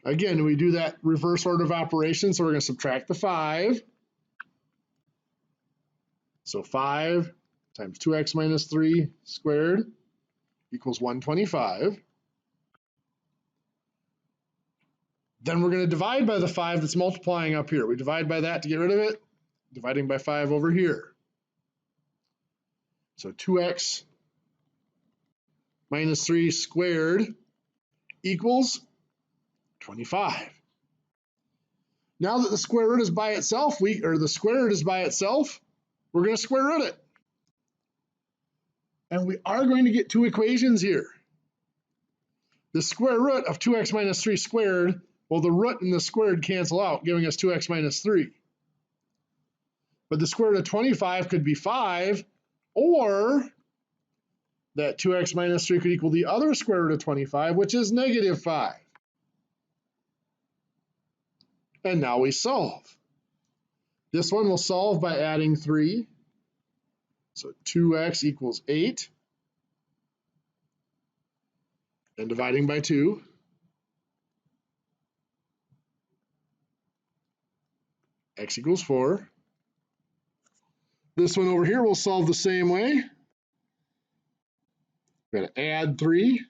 Again, we do that reverse order of operations, so we're going to subtract the 5. So 5 times 2x minus 3 squared equals 125. Then we're going to divide by the 5 that's multiplying up here. We divide by that to get rid of it, dividing by 5 over here. So 2x minus 3 squared equals 25. Now that the square root is by itself, the square root is by itself, we're going to square root it. And we are going to get two equations here. The square root of 2x minus 3 squared, well, the root and the squared cancel out, giving us 2x minus 3. But the square root of 25 could be 5, or that 2x minus 3 could equal the other square root of 25, which is negative 5. And now we solve. This one will solve by adding 3. So 2x equals 8. And dividing by 2. X equals 4. This one over here will solve the same way. We're going to add 3.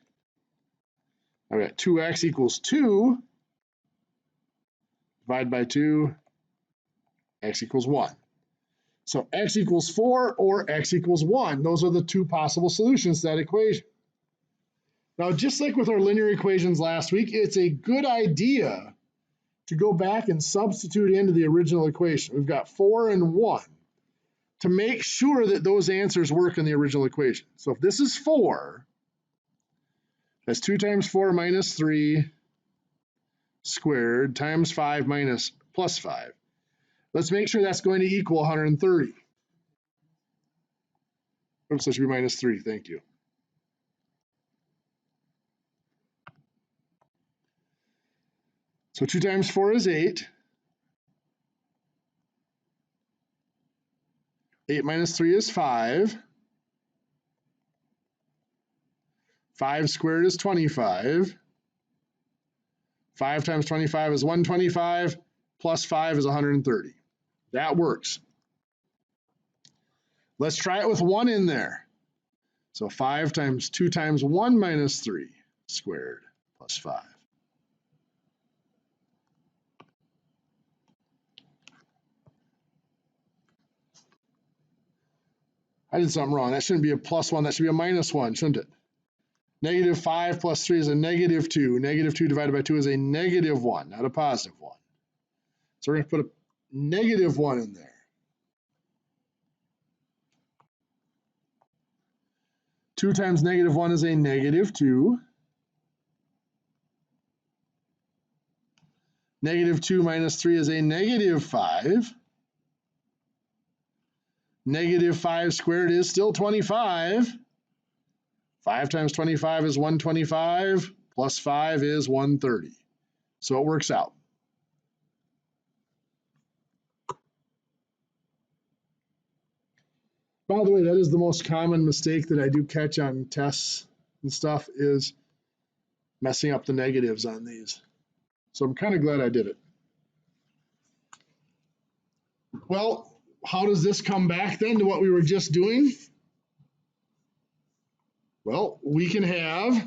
I've got 2x equals 2. Divide by 2. X equals 1. So x equals 4 or x equals 1. Those are the two possible solutions to that equation. Now, just like with our linear equations last week, it's a good idea to go back and substitute into the original equation. We've got 4 and 1 to make sure that those answers work in the original equation. So if this is 4, that's 2 times 4 minus 3 squared times 5 minus plus 5. Let's make sure that's going to equal 130. Oops, that should be minus 3, thank you. So 2 times 4 is 8. 8 minus 3 is 5. 5 squared is 25. 5 times 25 is 125, plus 5 is 130. That works. Let's try it with 1 in there. So 5 times 2 times 1 minus 3 squared plus 5. I did something wrong. That shouldn't be a plus 1. That should be a minus 1, shouldn't it? Negative 5 plus 3 is a negative 2. Negative 2 divided by 2 is a negative 1, not a positive 1. So we're going to put a negative 1 in there. 2 times negative 1 is a negative 2. Negative 2 minus 3 is a negative 5. Negative 5 squared is still 25. 5 times 25 is 125, plus 5 is 130. So it works out. By the way, that is the most common mistake that I do catch on tests and stuff, is messing up the negatives on these. So I'm kind of glad I did it. Well, how does this come back then to what we were just doing? Well, we can have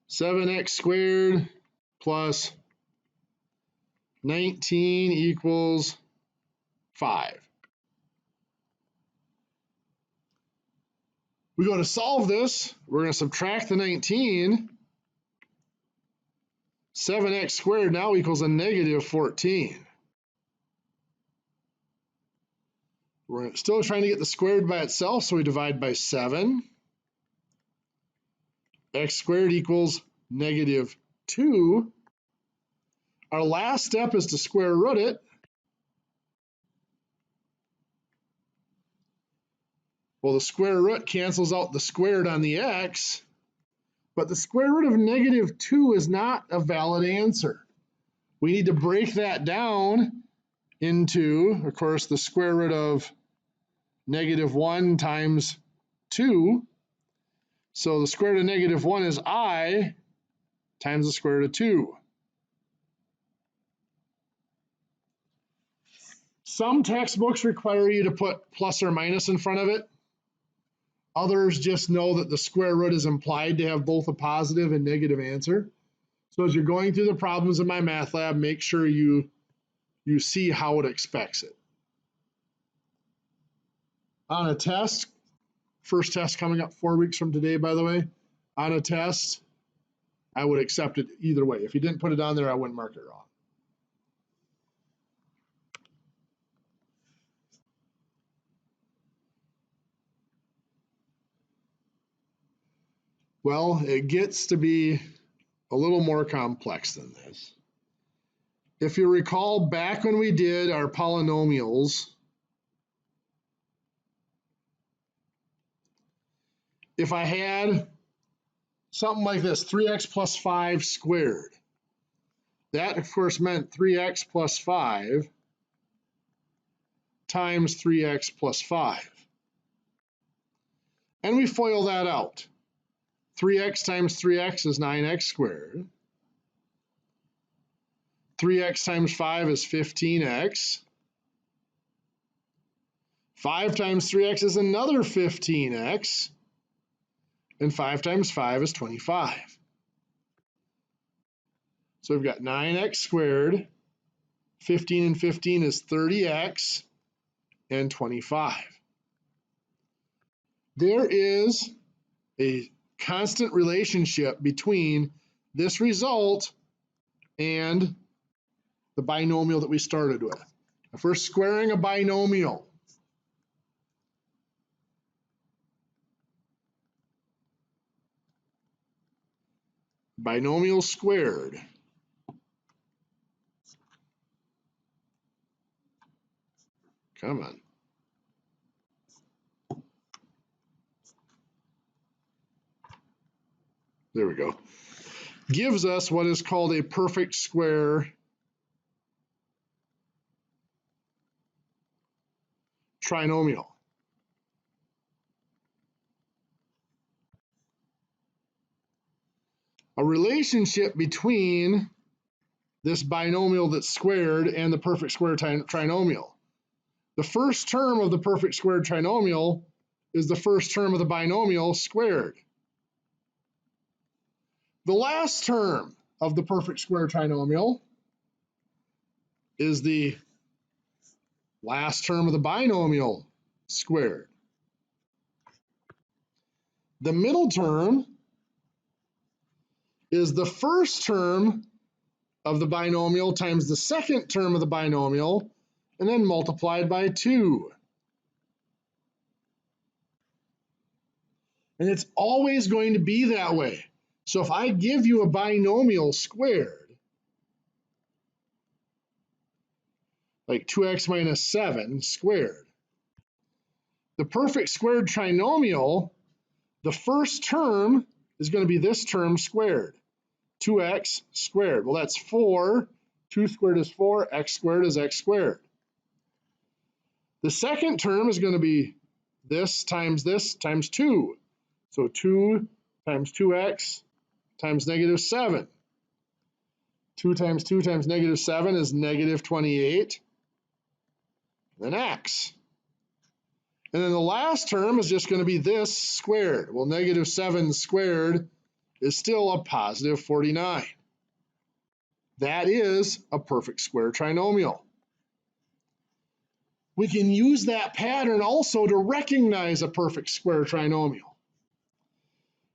7x squared plus 19 equals 5. We go to solve this, we're going to subtract the 19. 7x squared now equals a negative 14. We're still trying to get the squared by itself, so we divide by 7. X squared equals negative 2. Our last step is to square root it. Well, the square root cancels out the squared on the x, but the square root of negative 2 is not a valid answer. We need to break that down into, of course, the square root of negative 1 times 2. So the square root of negative 1 is I times the square root of 2. Some textbooks require you to put plus or minus in front of it. Others just know that the square root is implied to have both a positive and negative answer. So as you're going through the problems in my math lab, make sure you see how it expects it. On a test, first test coming up 4 weeks from today, by the way, on a test, I would accept it either way. If you didn't put it on there, I wouldn't mark it wrong. Well, it gets to be a little more complex than this. If you recall back when we did our polynomials, if I had something like this, 3x plus 5 squared, that of course meant 3x plus 5 times 3x plus 5. And we FOIL that out. 3x times 3x is 9x squared. 3x times 5 is 15x. 5 times 3x is another 15x. And 5 times 5 is 25. So we've got 9x squared. 15 and 15 is 30x. And 25. There is a constant relationship between this result and the binomial that we started with. If we're squaring a binomial, binomial squared, come on. There we go. Gives us what is called a perfect square trinomial. A relationship between this binomial that's squared and the perfect square trinomial. The first term of the perfect square trinomial is the first term of the binomial squared. The last term of the perfect square trinomial is the last term of the binomial squared. The middle term is the first term of the binomial times the second term of the binomial, and then multiplied by 2. And it's always going to be that way. So if I give you a binomial squared, like 2x minus 7 squared, the perfect squared trinomial, the first term is going to be this term squared, 2x squared. Well, that's 4. 2 squared is 4. X squared is x squared. The second term is going to be this times 2. So 2 times 2x times negative 7. 2 times 2 times negative 7 is negative 28. Then x. And then the last term is just going to be this squared. Well, negative 7 squared is still a positive 49. That is a perfect square trinomial. We can use that pattern also to recognize a perfect square trinomial.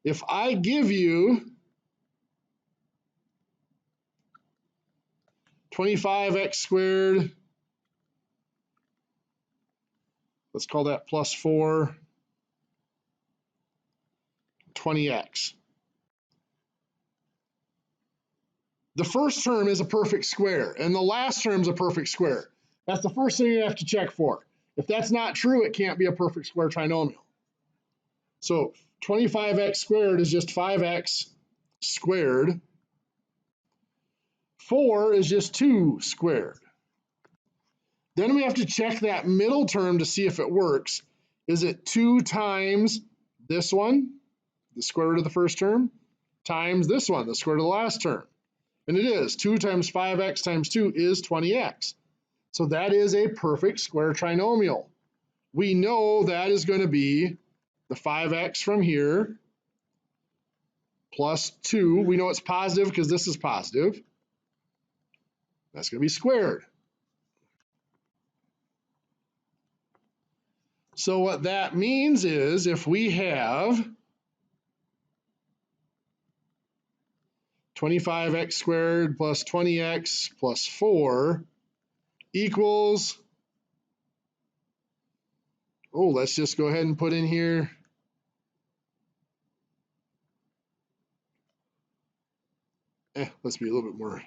If I give you 25x squared, let's call that plus 4, 20x. The first term is a perfect square, and the last term is a perfect square. That's the first thing you have to check for. If that's not true, it can't be a perfect square trinomial. So 25x squared is just 5x squared. 4 is just 2 squared. Then we have to check that middle term to see if it works. Is it 2 times this one, the square root of the first term, times this one, the square root of the last term? And it is. 2 times 5x times 2 is 20x. So that is a perfect square trinomial. We know that is going to be the 5x from here plus 2. We know it's positive because this is positive. That's going to be squared. So what that means is if we have 25x squared plus 20x plus 4 equals, let's just go ahead and put in here let's be a little bit more,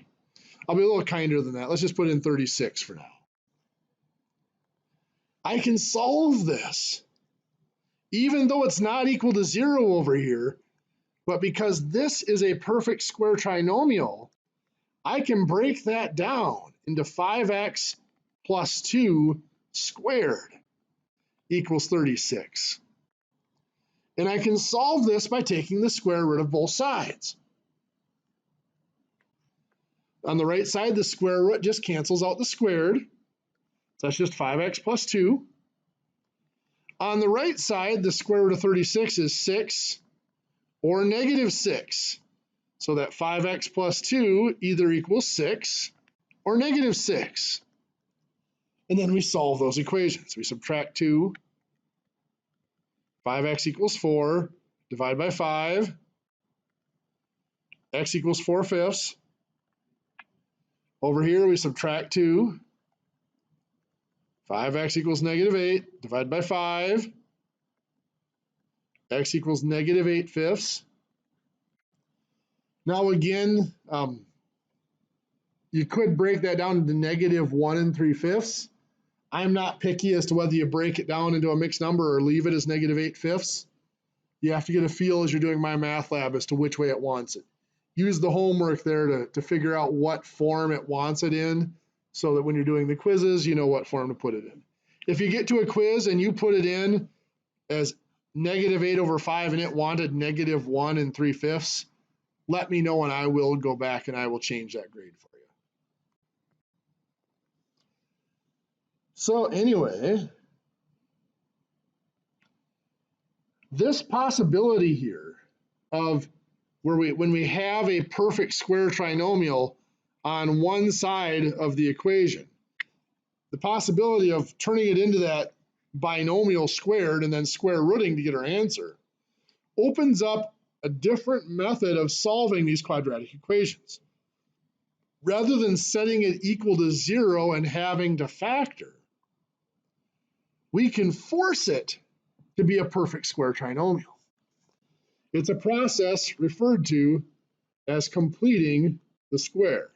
I'll be a little kinder than that. Let's just put in 36 for now. I can solve this, even though it's not equal to 0 over here, but because this is a perfect square trinomial, I can break that down into 5x plus 2 squared equals 36. And I can solve this by taking the square root of both sides. On the right side, the square root just cancels out the squared. So that's just 5x plus 2. On the right side, the square root of 36 is 6 or negative 6. So that 5x plus 2 either equals 6 or negative 6. And then we solve those equations. We subtract 2. 5x equals 4. Divide by 5. X equals 4/5. Over here, we subtract 2. 5x equals negative 8. Divide by 5. X equals negative 8/5. Now again, you could break that down into negative 1 3/5. I'm not picky as to whether you break it down into a mixed number or leave it as negative 8/5. You have to get a feel as you're doing my math lab as to which way it wants it. Use the homework there to figure out what form it wants it in, so that when you're doing the quizzes, you know what form to put it in. If you get to a quiz and you put it in as negative 8 over 5 and it wanted negative 1 3/5, let me know and I will go back and I will change that grade for you. So anyway, this possibility here of when we have a perfect square trinomial on one side of the equation, the possibility of turning it into that binomial squared and then square rooting to get our answer, opens up a different method of solving these quadratic equations. Rather than setting it equal to 0 and having to factor, we can force it to be a perfect square trinomial. It's a process referred to as completing the square.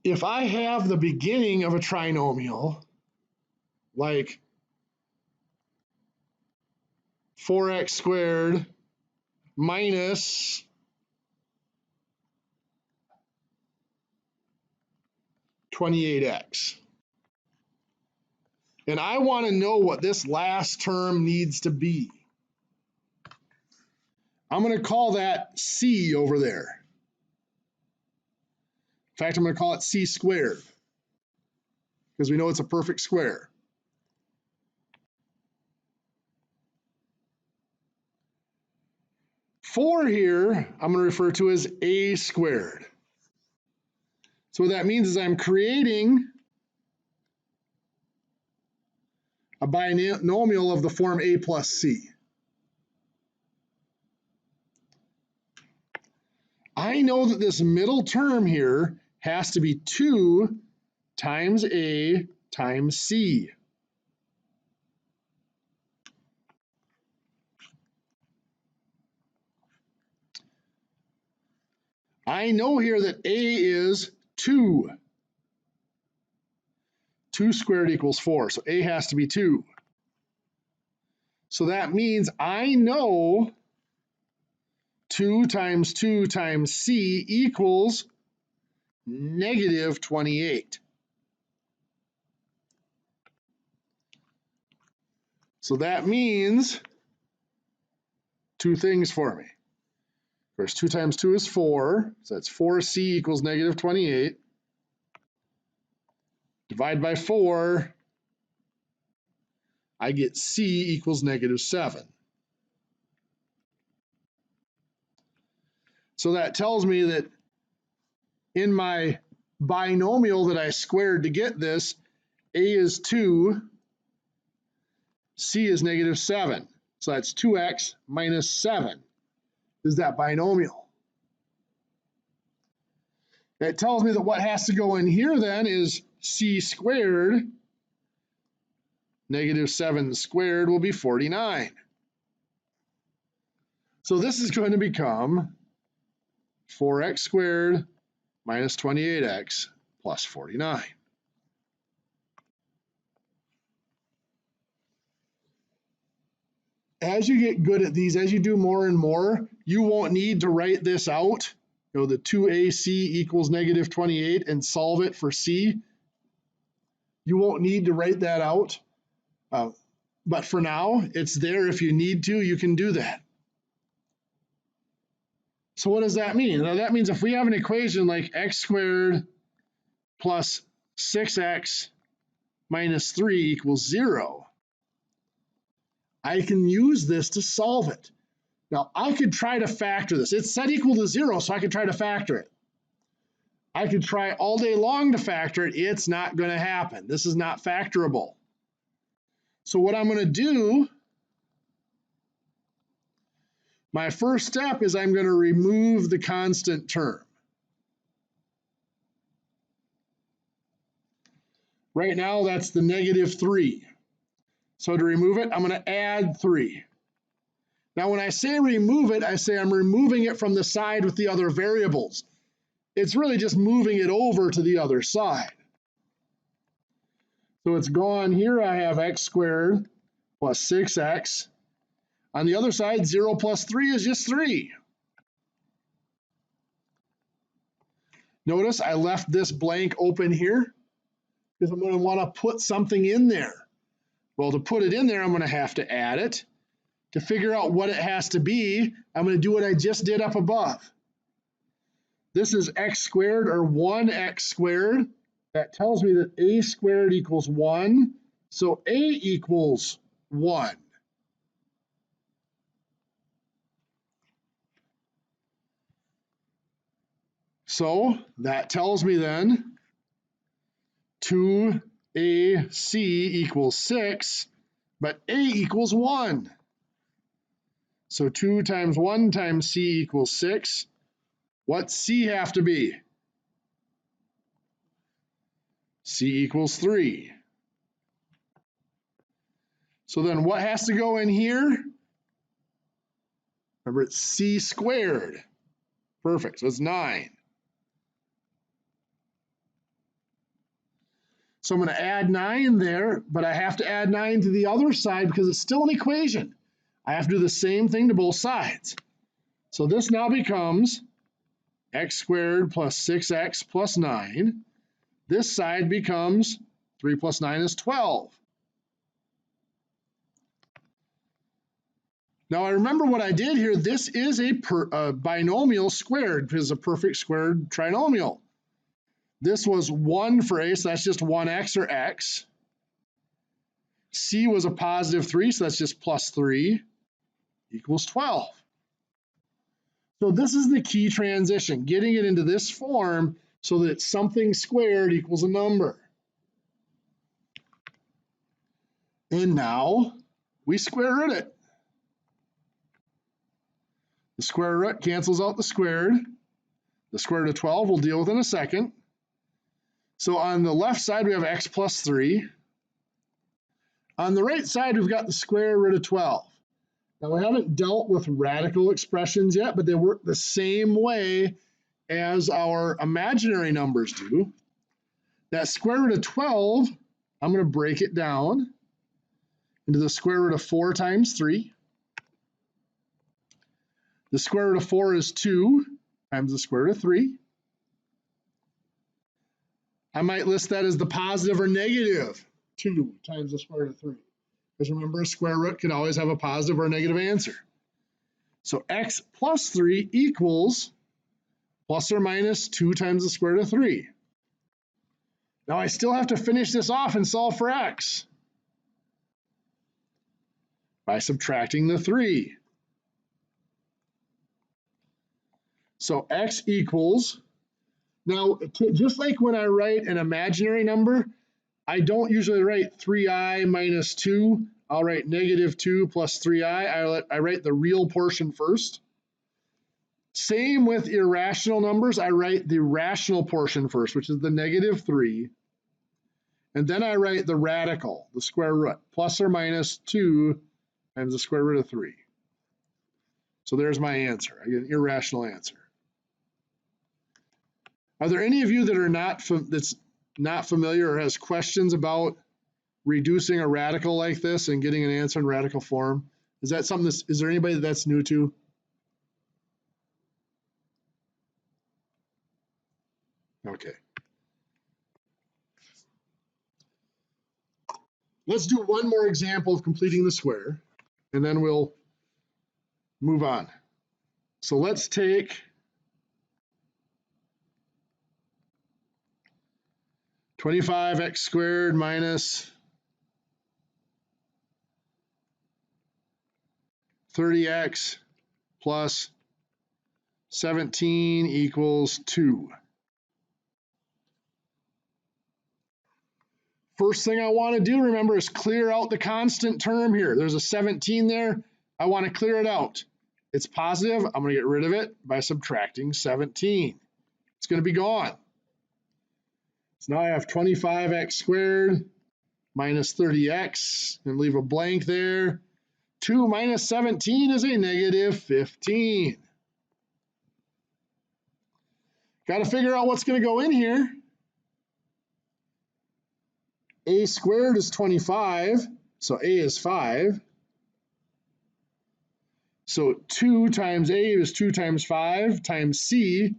If I have the beginning of a trinomial, like 4x squared minus 28x, and I want to know what this last term needs to be, I'm going to call that c over there. In fact, I'm going to call it c squared, because we know it's a perfect square. Four here, I'm going to refer to as a squared. So what that means is I'm creating a binomial of the form a plus c. I know that this middle term here has to be 2 times a times c. I know here that a is 2. 2 squared equals 4, so a has to be 2. So that means I know 2 times c equals negative 28. So that means two things for me. First, 2 times 2 is 4, so that's 4c equals negative 28. Divide by 4, I get c equals negative 7. So that tells me that in my binomial that I squared to get this, a is 2, c is negative 7. So that's 2x minus 7 is that binomial. It tells me that what has to go in here then is c squared. Negative 7 squared will be 49. So this is going to become 4x squared minus 28x plus 49. As you get good at these, as you do more and more, you won't need to write this out, the 2ac equals negative 28 and solve it for c. You won't need to write that out. But for now, it's there. If you need to, you can do that. So what does that mean? Now that means if we have an equation like x squared plus 6x minus 3 equals 0, I can use this to solve it. Now, I could try to factor this. It's set equal to 0, so I could try to factor it. I could try all day long to factor it. It's not going to happen. This is not factorable. So what I'm going to do, my first step is I'm going to remove the constant term. Right now, that's the negative 3. So to remove it, I'm going to add 3. Now, when I say remove it, I say I'm removing it from the side with the other variables. It's really just moving it over to the other side. So it's gone. Here I have x squared plus 6x. On the other side, 0 plus 3 is just 3. Notice I left this blank open here because I'm going to want to put something in there. Well, to put it in there, I'm going to have to add it. To figure out what it has to be, I'm going to do what I just did up above. This is x squared, or 1x squared. That tells me that a squared equals 1, so a equals 1. So that tells me then 2ac equals 6, but a equals 1. So 2 times 1 times c equals 6. What's c have to be? C equals 3. So then what has to go in here? Remember, it's c squared. Perfect, so it's 9. So I'm going to add 9 there, but I have to add 9 to the other side because it's still an equation. I have to do the same thing to both sides. So this now becomes x squared plus 6x plus 9. This side becomes 3 plus 9 is 12. Now I remember what I did here. This is a binomial squared because it's a perfect squared trinomial. This was 1 for a, so that's just 1x or x. C was a positive 3, so that's just plus 3 equals 12. So this is the key transition, getting it into this form so that something squared equals a number. And now we square root it. The square root cancels out the squared. The square root of 12 we'll deal with in a second. So on the left side, we have x plus 3. On the right side, we've got the square root of 12. Now, we haven't dealt with radical expressions yet, but they work the same way as our imaginary numbers do. That square root of 12, I'm going to break it down into the square root of 4 times 3. The square root of 4 is 2 times the square root of 3. I might list that as the positive or negative 2 times the square root of 3. Because remember, a square root can always have a positive or a negative answer. So x plus 3 equals plus or minus 2 times the square root of 3. Now I still have to finish this off and solve for x by subtracting the 3. So x equals, now just like when I write an imaginary number, I don't usually write 3i minus 2. I'll write negative 2 plus 3i. I write the real portion first. Same with irrational numbers. I write the rational portion first, which is the negative 3. And then I write the radical, the square root, plus or minus 2 times the square root of 3. So there's my answer. I get an irrational answer. Are there any of you that are not familiar or has questions about reducing a radical like this and getting an answer in radical form? Is that something is there anybody that's new to? Okay. Let's do one more example of completing the square, and then we'll move on. So let's take 25x squared minus 30x plus 17 equals 2. First thing I want to do, remember, is clear out the constant term here. There's a 17 there. I want to clear it out. It's positive. I'm going to get rid of it by subtracting 17. It's going to be gone. So now I have 25x squared minus 30x, and leave a blank there. 2 minus 17 is a negative 15. Got to figure out what's going to go in here. A squared is 25, so a is 5. So 2 times a is 2 times 5 times c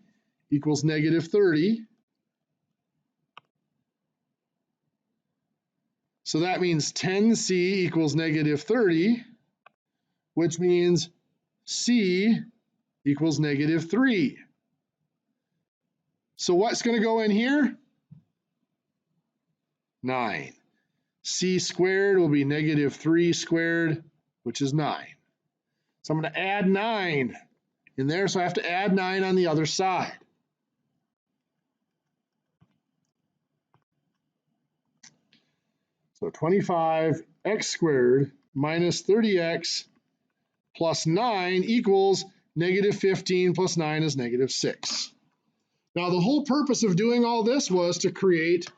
equals negative 30. So that means 10c equals negative 30, which means c equals negative 3. So what's going to go in here? 9. C squared will be negative 3 squared, which is 9. So I'm going to add 9 in there, so I have to add 9 on the other side. So 25x squared minus 30x plus 9 equals negative 15 plus 9 is negative 6. Now, the whole purpose of doing all this was to create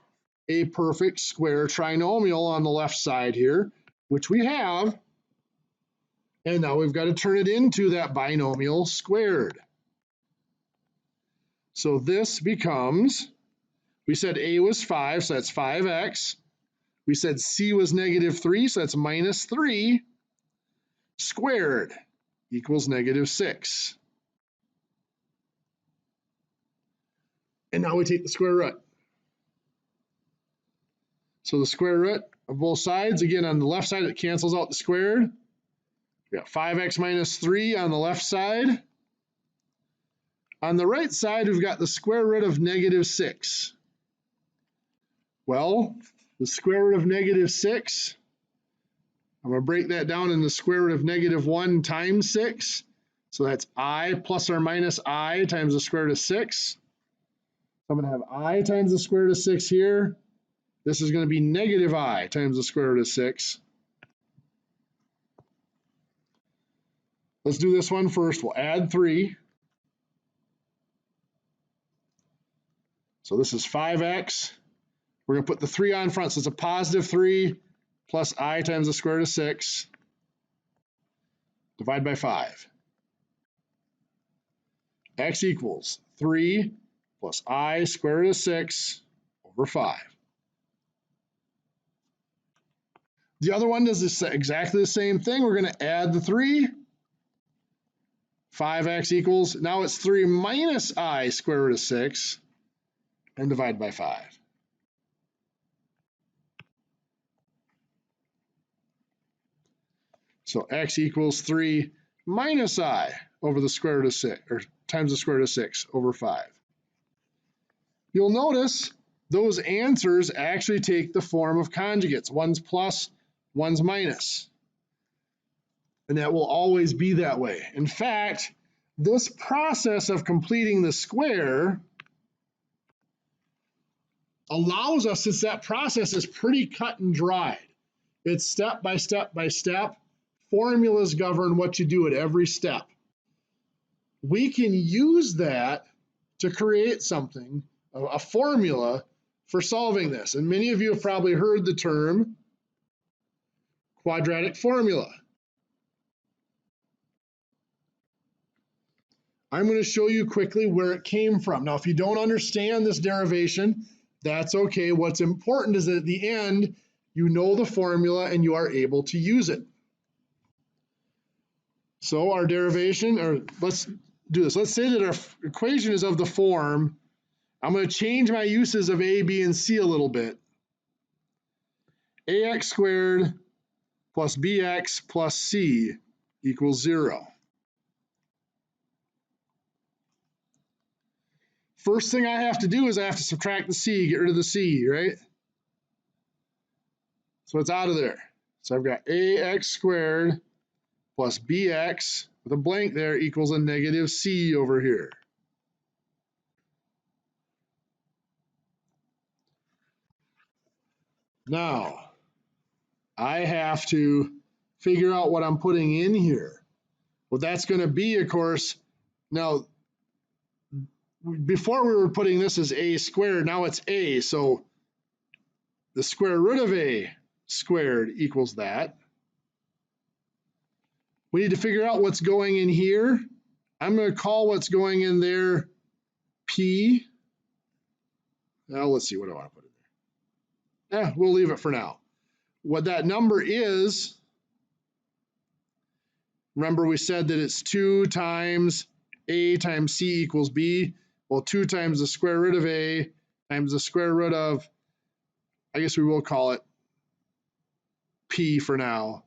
a perfect square trinomial on the left side here, which we have. And now we've got to turn it into that binomial squared. So this becomes, we said a was 5, so that's 5x. We said c was negative 3, so that's minus 3 squared equals negative 6. And now we take the square root. So the square root of both sides, again, on the left side, it cancels out the squared. We got 5x minus 3 on the left side. On the right side, we've got the square root of negative 6. Well, the square root of negative 6, I'm going to break that down in the square root of negative 1 times 6. So that's I plus or minus I times the square root of 6. So I'm going to have I times the square root of 6 here. This is going to be negative I times the square root of 6. Let's do this one first. We'll add 3. So this is 5x. We're going to put the 3 on front, so it's a positive 3 plus I times the square root of 6. Divide by 5. X equals 3 plus I square root of 6 over 5. The other one does this exactly the same thing. We're going to add the 3. 5x equals, now it's 3 minus I square root of 6, and divide by 5. So x equals 3 minus I over the square root of 6, or times the square root of 6 over 5. You'll notice those answers actually take the form of conjugates. One's plus, one's minus. And that will always be that way. In fact, this process of completing the square allows us, since that process is pretty cut and dried, it's step by step by step, formulas govern what you do at every step. We can use that to create something, a formula for solving this. And many of you have probably heard the term quadratic formula. I'm going to show you quickly where it came from. Now, if you don't understand this derivation, that's okay. What's important is that at the end, you know the formula and you are able to use it. So our derivation, or let's do this. Let's say that our equation is of the form, I'm going to change my uses of a, b, and c a little bit. Ax squared plus bx plus c equals 0. First thing I have to do is I have to subtract the c, get rid of the c, right? So it's out of there. So I've got ax squared plus bx with a blank there equals a negative c over here. Now, I have to figure out what I'm putting in here. What that's going to be, of course, now, before we were putting this as a squared, now it's a, so the square root of a squared equals that. We need to figure out what's going in here. I'm going to call what's going in there p. Now let's see, what do I want to put in there? We'll leave it for now. What that number is, remember we said that it's 2 times a times c equals b. Well, 2 times the square root of a times the square root of, I guess we will call it p for now,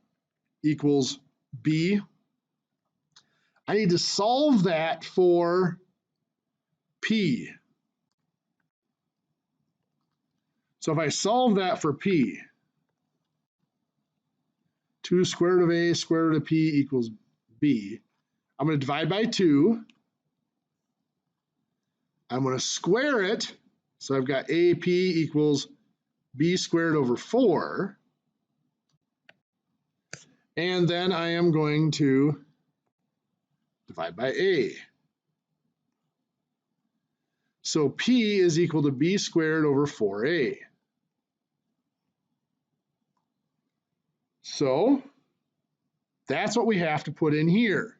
equals b. I need to solve that for p. So if I solve that for p, 2 square root of a square root of p equals b. I'm going to divide by 2. I'm going to square it. So I've got ap equals b squared over 4. And then I am going to divide by a. So p is equal to b squared over 4a. So that's what we have to put in here.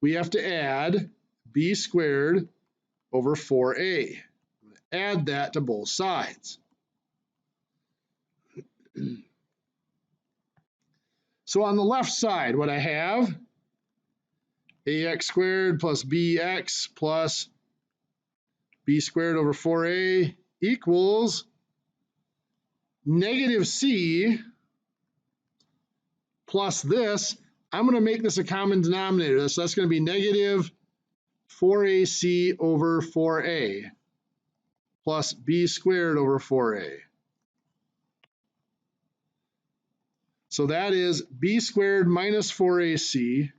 We have to add b squared over 4a. Add that to both sides. So on the left side, what I have, ax squared plus bx plus b squared over 4a equals negative c plus this. I'm going to make this a common denominator. So that's going to be negative 4ac over 4a plus b squared over 4a. So that is b squared minus 4ac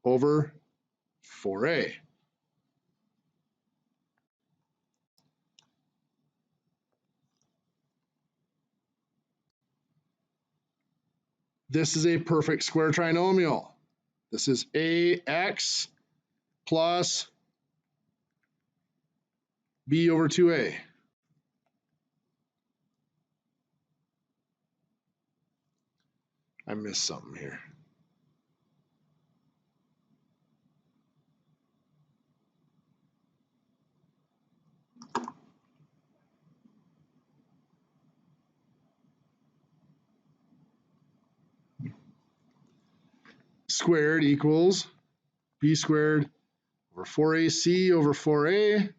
over 4a. This is a perfect square trinomial. This is ax plus b over 2a. I missed something here. Squared equals b squared over 4ac over 4a.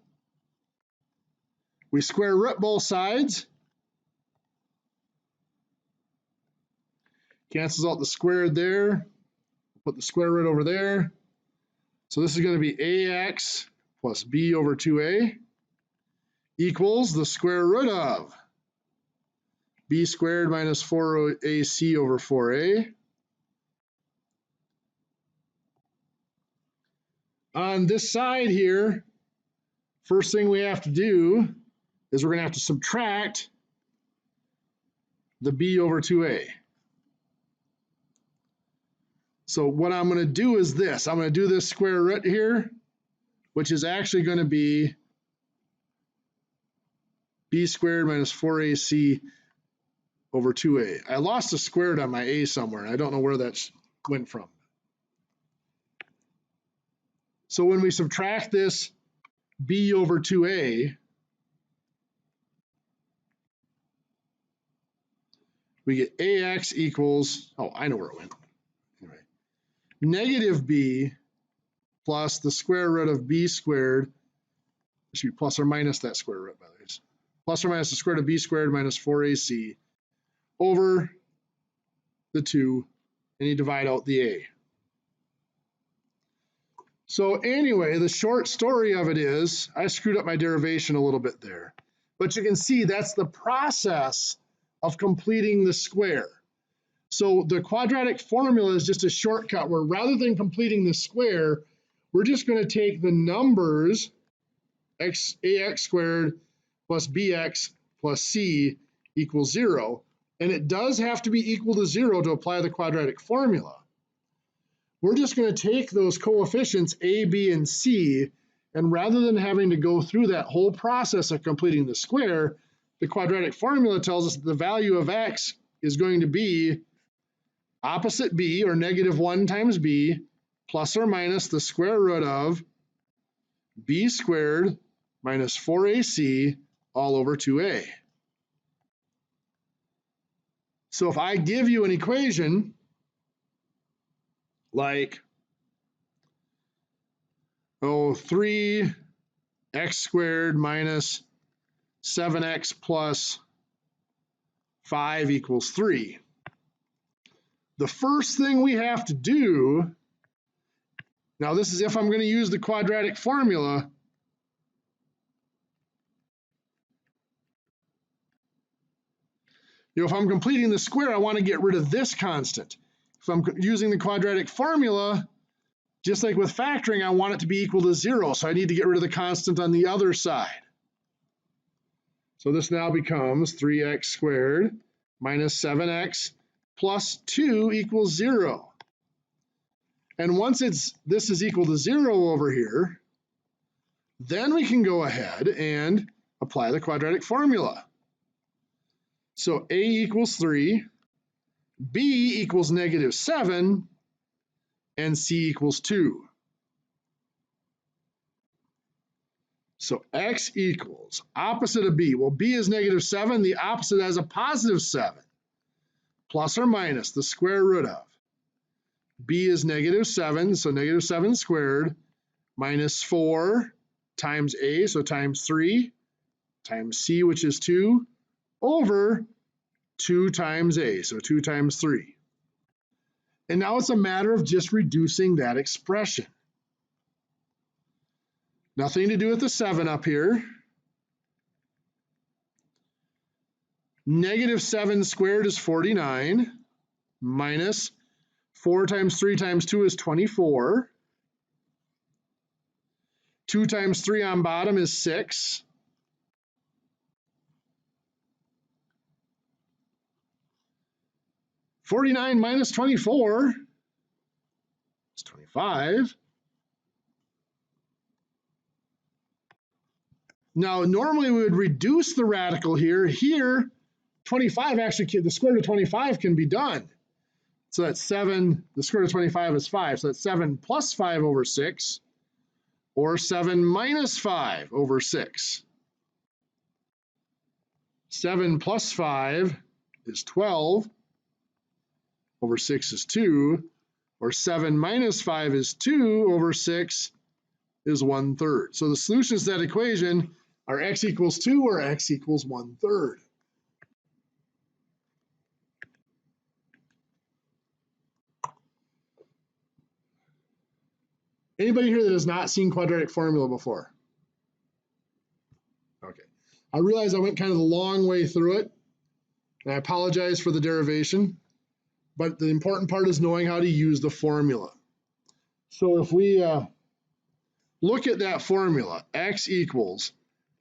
We square root both sides. Cancels out the squared there. Put the square root over there. So this is going to be ax plus b over 2a equals the square root of b squared minus 4ac over 4a. On this side here, first thing we have to do is we're going to have to subtract the b over 2a. So what I'm going to do is this. I'm going to do this square root here, which is actually going to be b squared minus 4ac over 2a. I lost a squared on my a somewhere. I don't know where that went from. So when we subtract this b over 2a, we get ax equals, oh, I know where it went. Anyway, negative b plus the square root of b squared, it should be plus or minus that square root, by the way. Plus or minus the square root of b squared minus 4ac over the 2, and you divide out the a. So anyway, the short story of it is, I screwed up my derivation a little bit there. But you can see that's the process of completing the square. So the quadratic formula is just a shortcut where rather than completing the square, we're just going to take the numbers ax squared plus bx plus c equals 0. And it does have to be equal to 0 to apply the quadratic formula. We're just going to take those coefficients a, b, and c, and rather than having to go through that whole process of completing the square, the quadratic formula tells us that the value of x is going to be opposite b, or negative 1 times b, plus or minus the square root of b squared minus 4ac all over 2a. So if I give you an equation like 3x squared minus 7x plus 5 equals 3. The first thing we have to do, now this is if I'm going to use the quadratic formula, if I'm completing the square, I want to get rid of this constant. If I'm using the quadratic formula, just like with factoring, I want it to be equal to 0, so I need to get rid of the constant on the other side. So this now becomes 3x squared minus 7x plus 2 equals 0. And once this is equal to 0 over here, then we can go ahead and apply the quadratic formula. So a equals 3, b equals negative 7, and c equals 2. So x equals opposite of b. Well, b is negative 7. The opposite has a positive 7. Plus or minus the square root of. b is negative 7, so negative 7 squared, minus 4 times a, so times 3, times c, which is 2, over 2 times a, so 2 times 3. And now it's a matter of just reducing that expression. Nothing to do with the 7 up here. Negative 7 squared is 49, minus 4 times 3 times 2 is 24. 2 times 3 on bottom is 6. (49 minus 24 is 25). Now, normally we would reduce the radical here. Here, 25 actually, the square root of 25 can be done. So that's 7, the square root of 25 is 5. So that's 7 plus 5 over 6, or 7 minus 5 over 6. 7 plus 5 is 12, over 6 is 2, or 7 minus 5 is 2 over 6 is 1/3. So the solutions to that equation are x equals 2 or x equals 1/3. Anybody here that has not seen quadratic formula before? Okay. I realize I went kind of the long way through it, and I apologize for the derivation, but the important part is knowing how to use the formula. So if we look at that formula, x equals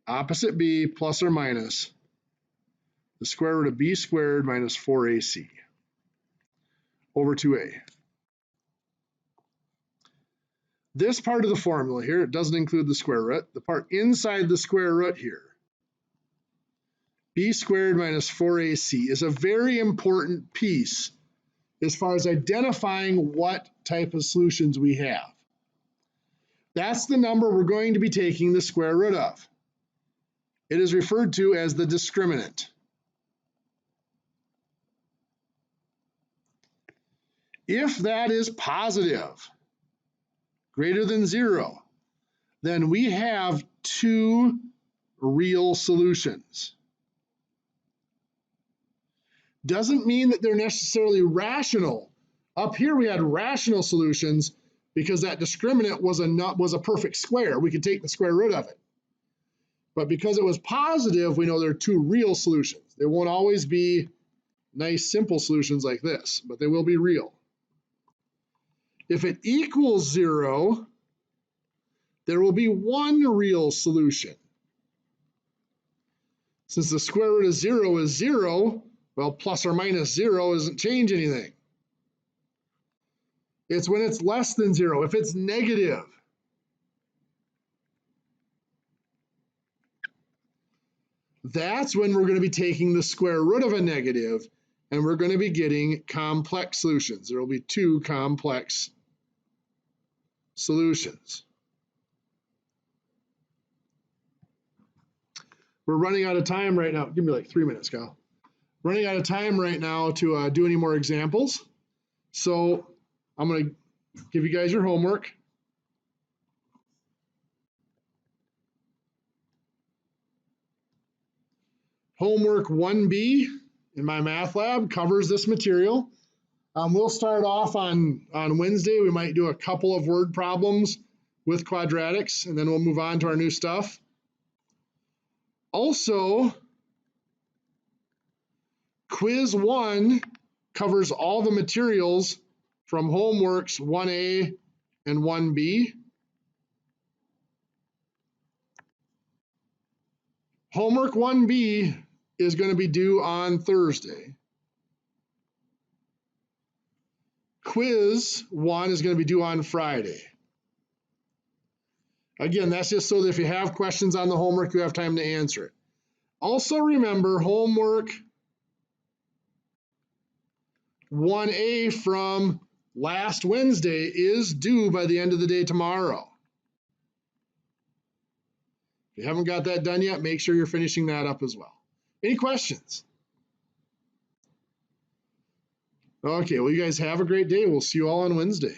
opposite b plus or minus the square root of b squared minus 4ac over 2a. This part of the formula here, it doesn't include the square root. The part inside the square root here, b squared minus 4ac, is a very important piece as far as identifying what type of solutions we have. That's the number we're going to be taking the square root of. It is referred to as the discriminant. If that is positive, greater than 0, then we have two real solutions. Doesn't mean that they're necessarily rational. Up here we had rational solutions because that discriminant was a perfect square. We could take the square root of it. But because it was positive, we know there are two real solutions. They won't always be nice, simple solutions like this, but they will be real. If it equals 0, there will be one real solution. Since the square root of 0 is 0, well, plus or minus 0 doesn't change anything. It's when it's less than 0. If it's negative, that's when we're going to be taking the square root of a negative, and we're going to be getting complex solutions. There will be two complex solutions. We're running out of time right now. Give me like 3 minutes, Kyle. Running out of time right now to do any more examples. So I'm going to give you guys your homework. Homework 1B in my math lab covers this material. We'll start off on Wednesday. We might do a couple of word problems with quadratics, and then we'll move on to our new stuff. Also, quiz 1 covers all the materials from homeworks 1A and 1B. Homework 1B is going to be due on Thursday. quiz 1 is going to be due on Friday. Again, that's just so that if you have questions on the homework, you have time to answer it. Also remember, homework 1A from last Wednesday is due by the end of the day tomorrow. If you haven't got that done yet, make sure you're finishing that up as well. Any questions? Okay, well, you guys have a great day. We'll see you all on Wednesday.